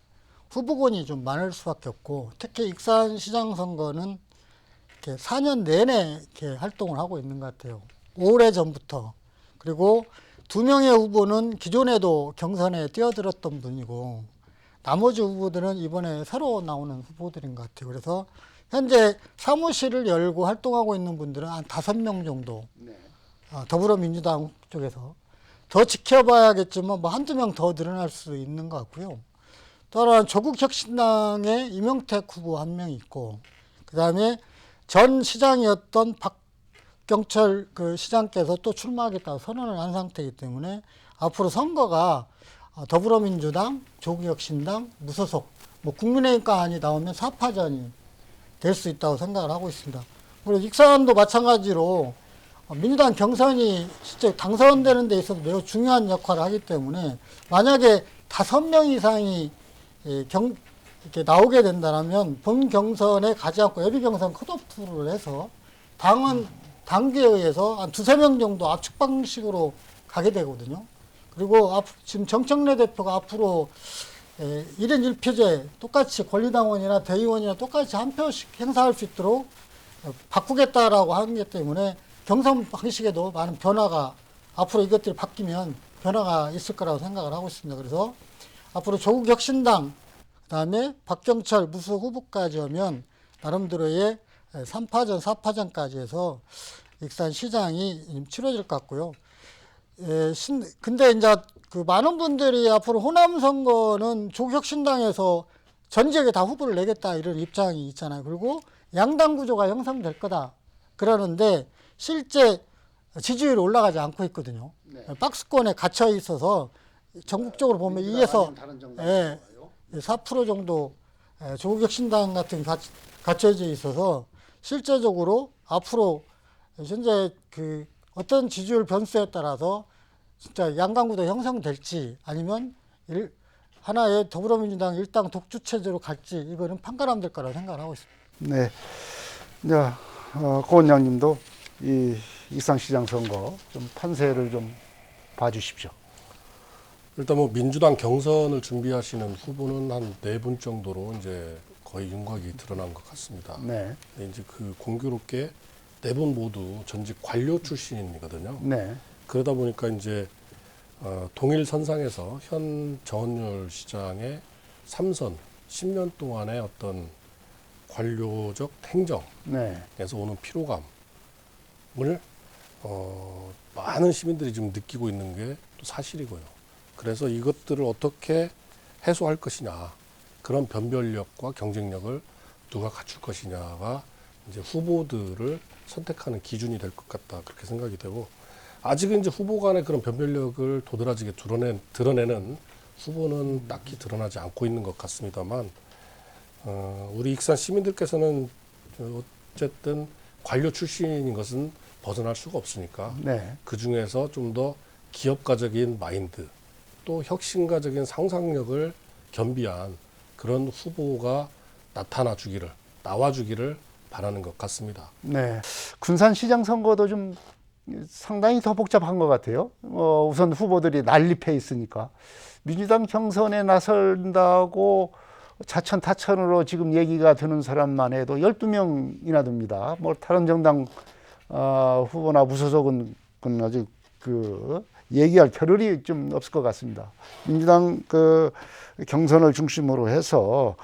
후보군이 좀 많을 수밖에 없고 특히 익산시장 선거는 이렇게 4년 내내 이렇게 활동을 하고 있는 것 같아요. 오래 전부터. 그리고 2명의 후보는 기존에도 경선에 뛰어들었던 분이고 나머지 후보들은 이번에 새로 나오는 후보들인 것 같아요. 그래서 현재 사무실을 열고 활동하고 있는 분들은 한 5명 정도 더불어민주당 쪽에서 더 지켜봐야겠지만 한두 명 더 늘어날 수 있는 것 같고요. 또 하나는 조국혁신당의 이명택 후보 한 명 있고 그 다음에 전 시장이었던 박경철 시장께서 또 출마하겠다고 선언을 한 상태이기 때문에 앞으로 선거가 더불어민주당, 조국혁신당, 무소속, 국민의힘까지 나오면 4파전이 될 수 있다고 생각을 하고 있습니다. 그리고 익산도 마찬가지로 민주당 경선이 실제 당선되는 데 있어서 매우 중요한 역할을 하기 때문에 만약에 5명 이상이 이렇게 나오게 된다면 본 경선에 가지 않고 예비 경선 컷오프를 해서 당은 당규에 의해서 한 2-3명 정도 압축 방식으로 가게 되거든요. 그리고 지금 정청래 대표가 앞으로 1인 1표제 똑같이 권리당원이나 대의원이나 똑같이 한 표씩 행사할 수 있도록 바꾸겠다라고 하는 게 때문에 경선 방식에도 많은 변화가 앞으로 이것들이 바뀌면 변화가 있을 거라고 생각을 하고 있습니다. 그래서 앞으로 조국혁신당 그다음에 박경철 무소 후보까지 하면 나름대로의 3파전, 4파전까지 해서 익산시장이 치러질 것 같고요. 근데 이제 많은 분들이 앞으로 호남 선거는 조국혁신당에서 전 지역에 다 후보를 내겠다 이런 입장이 있잖아요. 그리고 양당 구조가 형성될 거다 그러는데 실제 지지율이 올라가지 않고 있거든요. 네. 박스권에 갇혀 있어서 전국적으로 보면 2에서 4% 정도 조국혁신당 같은 게 갇혀져 있어서 실제적으로 앞으로 현재 어떤 지지율 변수에 따라서 진짜 양강구도 형성될지 아니면 하나의 더불어민주당 일당 독주 체제로 갈지 이거는 판가름 될 거라고 생각을 하고 있습니다. 네. 이제 고 원장님도 이 익산시장 선거 좀 판세를 좀 봐주십시오. 일단 민주당 경선을 준비하시는 후보는 한 4분 정도로 이제 거의 윤곽이 드러난 것 같습니다. 네. 이제 공교롭게 4분 모두 전직 관료 출신이거든요. 네. 그러다 보니까 이제 동일선상에서 현 정원열 시장의 3선 10년 동안의 어떤 관료적 행정에서 오는 피로감을 많은 시민들이 지금 느끼고 있는 게 또 사실이고요. 그래서 이것들을 어떻게 해소할 것이냐, 그런 변별력과 경쟁력을 누가 갖출 것이냐가 이제 후보들을 선택하는 기준이 될 것 같다, 그렇게 생각이 되고, 아직은 이제 후보 간의 그런 변별력을 도드라지게 드러내는 후보는 딱히 드러나지 않고 있는 것 같습니다만, 우리 익산 시민들께서는 어쨌든 관료 출신인 것은 벗어날 수가 없으니까, 네. 그 중에서 좀 더 기업가적인 마인드 또 혁신가적인 상상력을 겸비한 그런 후보가 나와주기를 바라는 것 같습니다. 네. 군산시장 선거도 좀 상당히 더 복잡한 것 같아요. 우선 후보들이 난립해 있으니까. 민주당 경선에 나선다고 자천타천으로 지금 얘기가 드는 사람만 해도 12명이나 됩니다. 뭐 다른 정당 후보나 무소속은 아직 얘기할 겨를이 좀 없을 것 같습니다. 민주당 경선을 중심으로 해서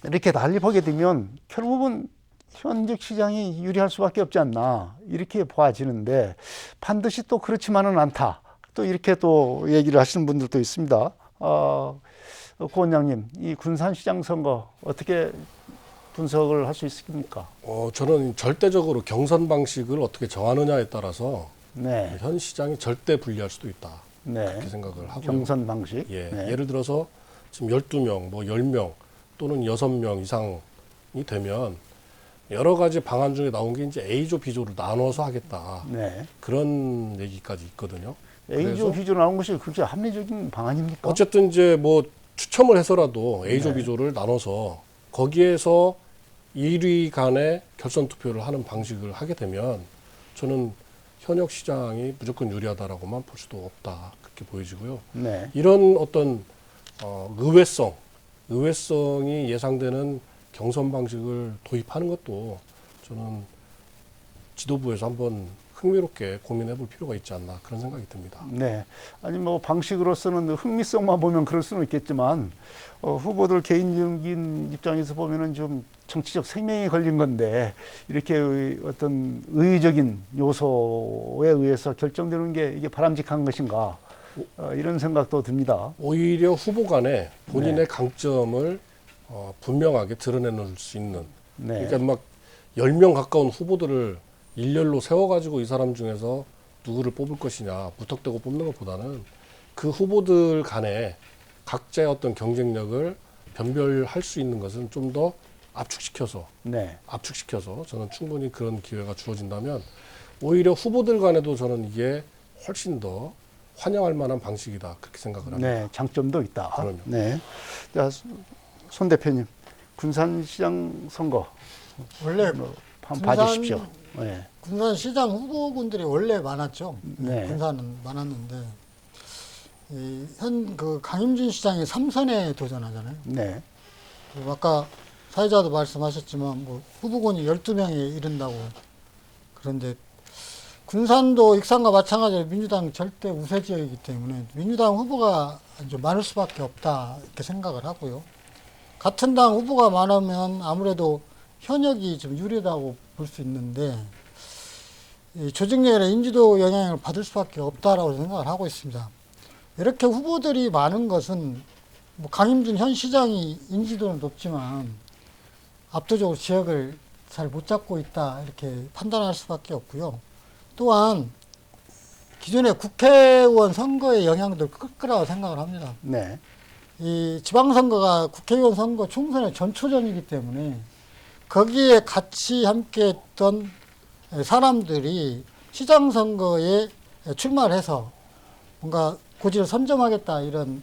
이렇게 난립하게 되면 결국은 현직 시장이 유리할 수밖에 없지 않나 이렇게 보아지는데 반드시 또 그렇지만은 않다. 또 이렇게 또 얘기를 하시는 분들도 있습니다. 고 원장님, 이 군산시장 선거 어떻게 분석을 할 수 있습니까? 저는 절대적으로 경선 방식을 어떻게 정하느냐에 따라서 네, 현 시장이 절대 불리할 수도 있다. 네. 그렇게 생각을 하고요. 경선 방식. 예, 네. 예를 들어서 지금 12명, 뭐 10명 또는 6명 이상이 되면 여러 가지 방안 중에 나온 게 이제 A조, B조로 나눠서 하겠다. 네. 그런 얘기까지 있거든요. A조, 그래서 B조 나온 것이 그렇게 합리적인 방안입니까? 어쨌든 이제 뭐 추첨을 해서라도 A조, 네. B조를 나눠서 거기에서 1위 간의 결선 투표를 하는 방식을 하게 되면 저는 현역 시장이 무조건 유리하다라고만 볼 수도 없다. 그렇게 보여지고요. 네. 이런 어떤 의외성이 예상되는 경선 방식을 도입하는 것도 저는 지도부에서 한번 흥미롭게 고민해 볼 필요가 있지 않나 그런 생각이 듭니다. 네. 아니 뭐 방식으로서는 흥미성만 보면 그럴 수는 있겠지만 후보들 개인적인 입장에서 보면은 좀 정치적 생명이 걸린 건데 이렇게 어떤 의의적인 요소에 의해서 결정되는 게 이게 바람직한 것인가 이런 생각도 듭니다. 오히려 후보 간에 본인의 강점을 분명하게 드러내놓을 수 있는 네. 그러니까 막 10명 가까운 후보들을 일렬로 세워가지고 이 사람 중에서 누구를 뽑을 것이냐 무턱대고 뽑는 것보다는 그 후보들 간에 각자의 어떤 경쟁력을 변별할 수 있는 것은 좀 더 압축시켜서 저는 충분히 그런 기회가 주어진다면 오히려 후보들 간에도 저는 이게 훨씬 더 환영할 만한 방식이다 그렇게 생각을 합니다. 네, 장점도 있다. 그럼요. 네. 자, 손 대표님, 군산시장 선거 원래 한번 군산- 봐주십시오. 네. 군산시장 후보군들이 원래 많았죠. 네. 군산은 많았는데 그 강임진 시장이 3선에 도전하잖아요. 네. 그리고 아까 사회자도 말씀하셨지만 뭐 후보군이 12명에 이른다고. 그런데 군산도 익산과 마찬가지로 민주당 절대 우세 지역이기 때문에 민주당 후보가 좀 많을 수밖에 없다 이렇게 생각을 하고요. 같은 당 후보가 많으면 아무래도 현역이 좀 유리하다고 볼 수 있는데 이 조직력의 인지도 영향을 받을 수밖에 없다라고 생각을 하고 있습니다. 이렇게 후보들이 많은 것은 뭐 강임준 현 시장이 인지도는 높지만 압도적으로 지역을 잘 못 잡고 있다 이렇게 판단할 수밖에 없고요. 또한 기존의 국회의원 선거의 영향도 클 거라고 생각을 합니다. 네. 이 지방선거가 국회의원 선거 총선의 전초전이기 때문에 거기에 같이 함께 했던 사람들이 시장선거에 출마를 해서 뭔가 고지를 선점하겠다 이런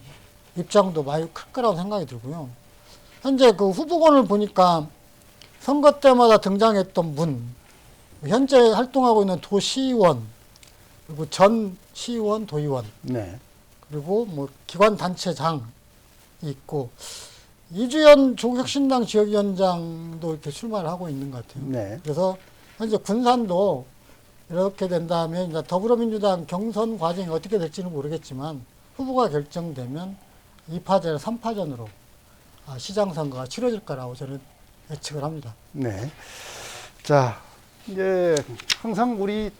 입장도 많이 클 거라고 생각이 들고요. 현재 그 후보군을 보니까 선거 때마다 등장했던 분, 현재 활동하고 있는 도시의원, 그리고 전 시의원, 도의원, 네. 그리고 뭐 기관 단체장 있고 이주연 조국혁신당 지역위원장도 이렇게 출마를 하고 있는 것 같아요. 네. 그래서 현재 군산도 이렇게 된다면 이제 더불어민주당 경선 과정이 어떻게 될지는 모르겠지만 후보가 결정되면 2파전, 3파전으로 시장 선거가 치러질 거라고 저는 예측을 합니다. 네. 자, 이제 항상 우리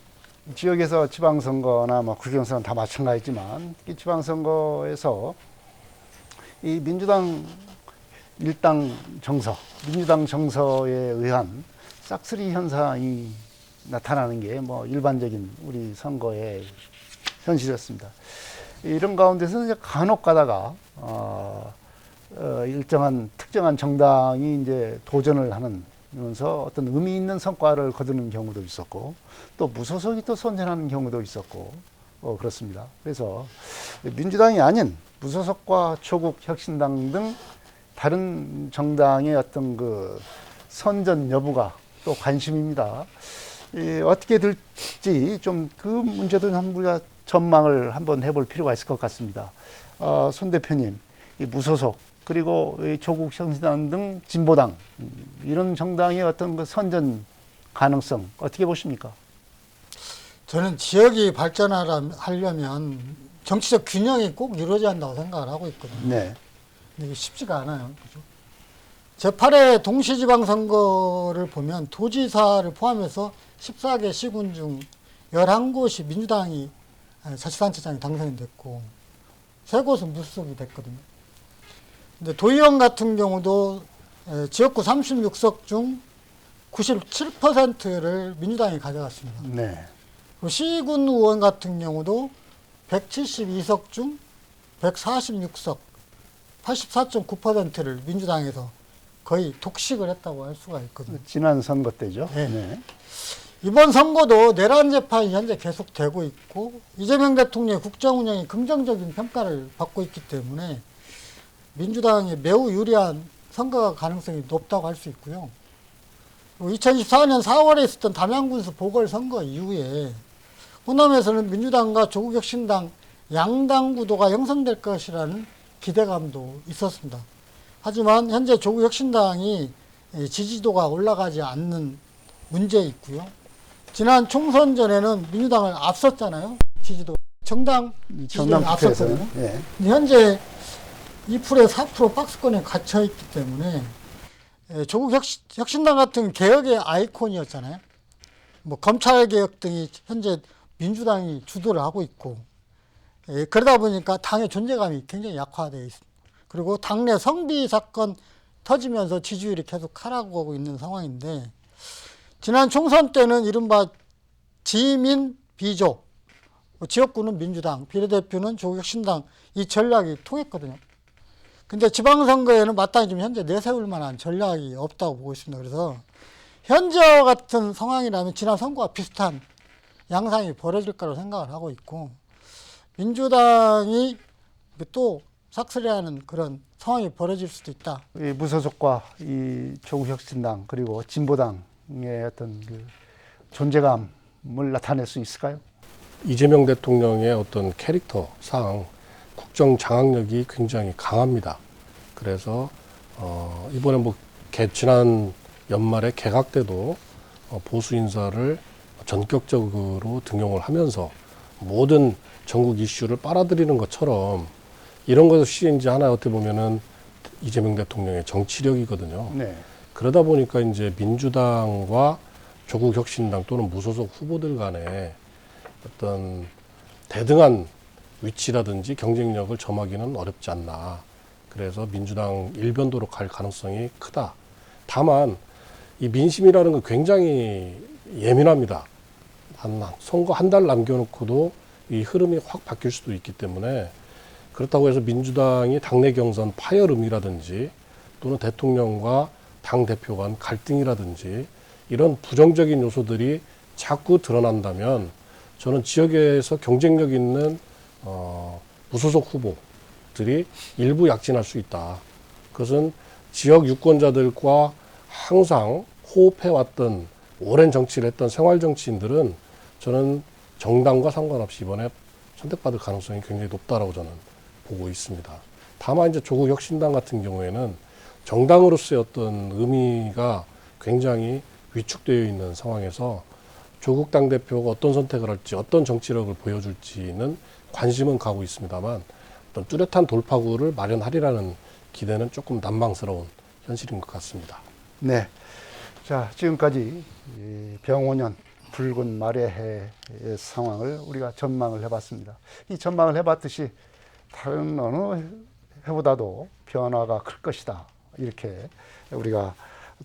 지역에서 지방선거나 뭐 국경선은 다 마찬가지지만 이 지방선거에서 이 민주당 일당 정서, 민주당 정서에 의한 싹쓸이 현상이 나타나는 게 뭐 일반적인 우리 선거의 현실이었습니다. 이런 가운데서 이제 간혹 가다가 일정한 특정한 정당이 이제 도전을 하는 면서 어떤 의미 있는 성과를 거두는 경우도 있었고 또 무소속이 또 선전하는 경우도 있었고 그렇습니다. 그래서 민주당이 아닌 무소속과 조국혁신당 등 다른 정당의 어떤 그 선전 여부가 또 관심입니다. 어떻게 될지 좀 그 문제도 우리가 전망을 한번 해볼 필요가 있을 것 같습니다. 손 대표님, 이 무소속 그리고 이 조국혁신당 등 진보당 이런 정당의 어떤 그 선전 가능성 어떻게 보십니까? 저는 지역이 발전하려면 정치적 균형이 꼭 이루어져야 한다고 생각을 하고 있거든요. 네. 근데 이게 쉽지가 않아요. 그죠? 제8회 동시지방선거를 보면 도지사를 포함해서 14개 시군 중 11곳이 민주당이 자치단체장이 당선이 됐고 3곳은 무소속이 됐거든요. 근데 도의원 같은 경우도 지역구 36석 중 97%를 민주당이 가져갔습니다. 네. 그리고 시군 의원 같은 경우도 172석 중 146석, 84.9%를 민주당에서 거의 독식을 했다고 할 수가 있거든요. 지난 선거 때죠. 네. 네. 이번 선거도 내란 재판이 현재 계속되고 있고 이재명 대통령의 국정 운영이 긍정적인 평가를 받고 있기 때문에 민주당이 매우 유리한 선거 가능성이 높다고 할 수 있고요. 2014년 4월에 있었던 담양군수 보궐선거 이후에 호남에서는 민주당과 조국혁신당 양당 구도가 형성될 것이라는 기대감도 있었습니다. 하지만 현재 조국혁신당이 지지도가 올라가지 않는 문제 있고요. 지난 총선 전에는 민주당을 앞섰잖아요. 지지도 정당 지지도는 앞섰거든요. 네. 현재 2%에 4% 박스권에 갇혀 있기 때문에 조국혁신당 같은 개혁의 아이콘이었잖아요. 뭐 검찰개혁 등이 현재 민주당이 주도를 하고 있고 그러다 보니까 당의 존재감이 굉장히 약화되어 있습니다. 그리고 당내 성비 사건 터지면서 지지율이 계속 하락하고 있는 상황인데 지난 총선 때는 이른바 지민 비조, 지역구는 민주당, 비례대표는 조국혁신당 이 전략이 통했거든요. 근데 지방선거에는 마땅히 좀 현재 내세울 만한 전략이 없다고 보고 있습니다. 그래서 현재와 같은 상황이라면 지난 선거와 비슷한 양상이 벌어질 거라고 생각을 하고 있고 민주당이 또 삭스레하는 그런 상황이 벌어질 수도 있다. 이 무소속과 이 조국혁신당 그리고 진보당의 어떤 그 존재감을 나타낼 수 있을까요? 이재명 대통령의 어떤 캐릭터상 국정 장악력이 굉장히 강합니다. 그래서 이번에 뭐 지난 연말에 개각 때도 보수 인사를 전격적으로 등용을 하면서 모든 전국 이슈를 빨아들이는 것처럼 이런 것이 이제 하나 어떻게 보면은 이재명 대통령의 정치력이거든요. 네. 그러다 보니까 이제 민주당과 조국혁신당 또는 무소속 후보들 간에 어떤 대등한 위치라든지 경쟁력을 점하기는 어렵지 않나. 그래서 민주당 일변도로 갈 가능성이 크다. 다만 이 민심이라는 건 굉장히 예민합니다. 선거 한 달 남겨놓고도 이 흐름이 확 바뀔 수도 있기 때문에 그렇다고 해서 민주당이 당내 경선 파열음이라든지 또는 대통령과 당 대표 간 갈등이라든지 이런 부정적인 요소들이 자꾸 드러난다면 저는 지역에서 경쟁력 있는 무소속 후보들이 일부 약진할 수 있다. 그것은 지역 유권자들과 항상 호흡해왔던 오랜 정치를 했던 생활 정치인들은 저는 정당과 상관없이 이번에 선택받을 가능성이 굉장히 높다라고 저는 보고 있습니다. 다만 이제 조국혁신당 같은 경우에는 정당으로서의 어떤 의미가 굉장히 위축되어 있는 상황에서 조국 당대표가 어떤 선택을 할지 어떤 정치력을 보여줄지는 관심은 가고 있습니다만 어떤 뚜렷한 돌파구를 마련하리라는 기대는 조금 난망스러운 현실인 것 같습니다. 네. 자, 지금까지 이 병오년 붉은 마래해의 상황을 우리가 전망을 해봤습니다. 이 전망을 해봤듯이 다른 어느 해보다도 변화가 클 것이다. 이렇게 우리가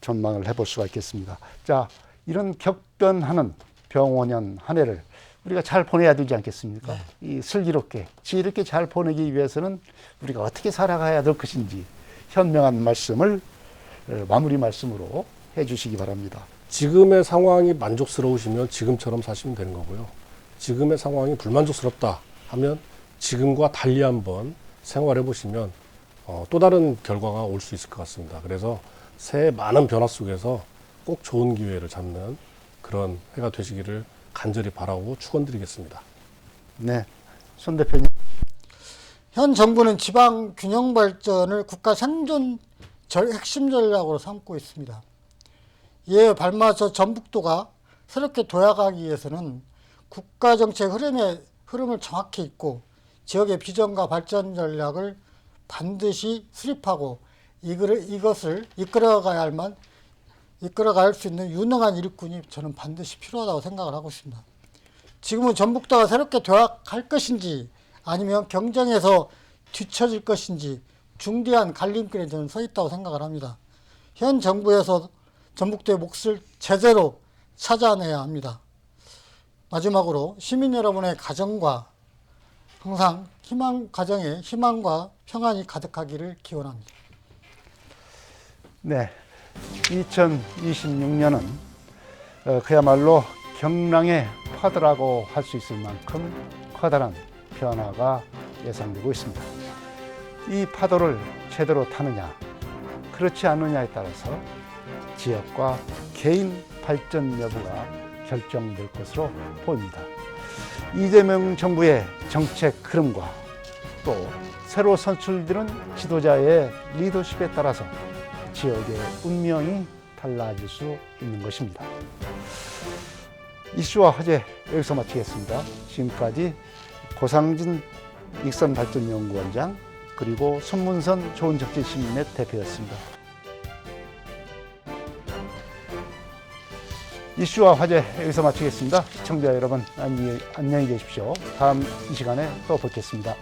전망을 해볼 수가 있겠습니다. 자, 이런 격변하는 병오년 한 해를 우리가 잘 보내야 되지 않겠습니까? 이 슬기롭게, 지혜롭게 잘 보내기 위해서는 우리가 어떻게 살아가야 될 것인지 현명한 말씀을 마무리 말씀으로 주시기 바랍니다. 지금의 상황이 만족스러우시면 지금처럼 사시면 되는 거고요. 지금의 상황이 불만족스럽다 하면 지금과 달리 한번 생활해 보시면 또 다른 결과가 올 수 있을 것 같습니다. 그래서 새해 많은 변화 속에서 꼭 좋은 기회를 잡는 그런 해가 되시기를 간절히 바라고 축원드리겠습니다. 네, 손 대표님. 현 정부는 지방 균형 발전을 국가 생존 핵심 전략으로 삼고 있습니다. 이에 발맞춰 전북도가 새롭게 도약하기 위해서는 국가 정책 흐름을 정확히 읽고 지역의 비전과 발전 전략을 반드시 수립하고 이것을 이끌어갈 수 있는 유능한 일꾼이 저는 반드시 필요하다고 생각을 하고 있습니다. 지금은 전북도가 새롭게 도약할 것인지 아니면 경쟁에서 뒤처질 것인지 중대한 갈림길에 저는 서 있다고 생각을 합니다. 현 정부에서 전북도의 몫을 제대로 찾아내야 합니다. 마지막으로 시민 여러분의 가정과 항상 가정에 희망과 평안이 가득하기를 기원합니다. 네, 2026년은 그야말로 경랑의 파도라고 할 수 있을 만큼 커다란 변화가 예상되고 있습니다. 이 파도를 제대로 타느냐, 그렇지 않느냐에 따라서 지역과 개인 발전 여부가 결정될 것으로 보입니다. 이재명 정부의 정책 흐름과 또 새로 선출되는 지도자의 리더십에 따라서 지역의 운명이 달라질 수 있는 것입니다. 이슈와 화제 여기서 마치겠습니다. 지금까지 고상진 익선발전연구원장 그리고 손문선 좋은정치시민의 대표였습니다. 이슈와 화제 여기서 마치겠습니다. 시청자 여러분 안녕히 계십시오. 다음 이 시간에 또 뵙겠습니다.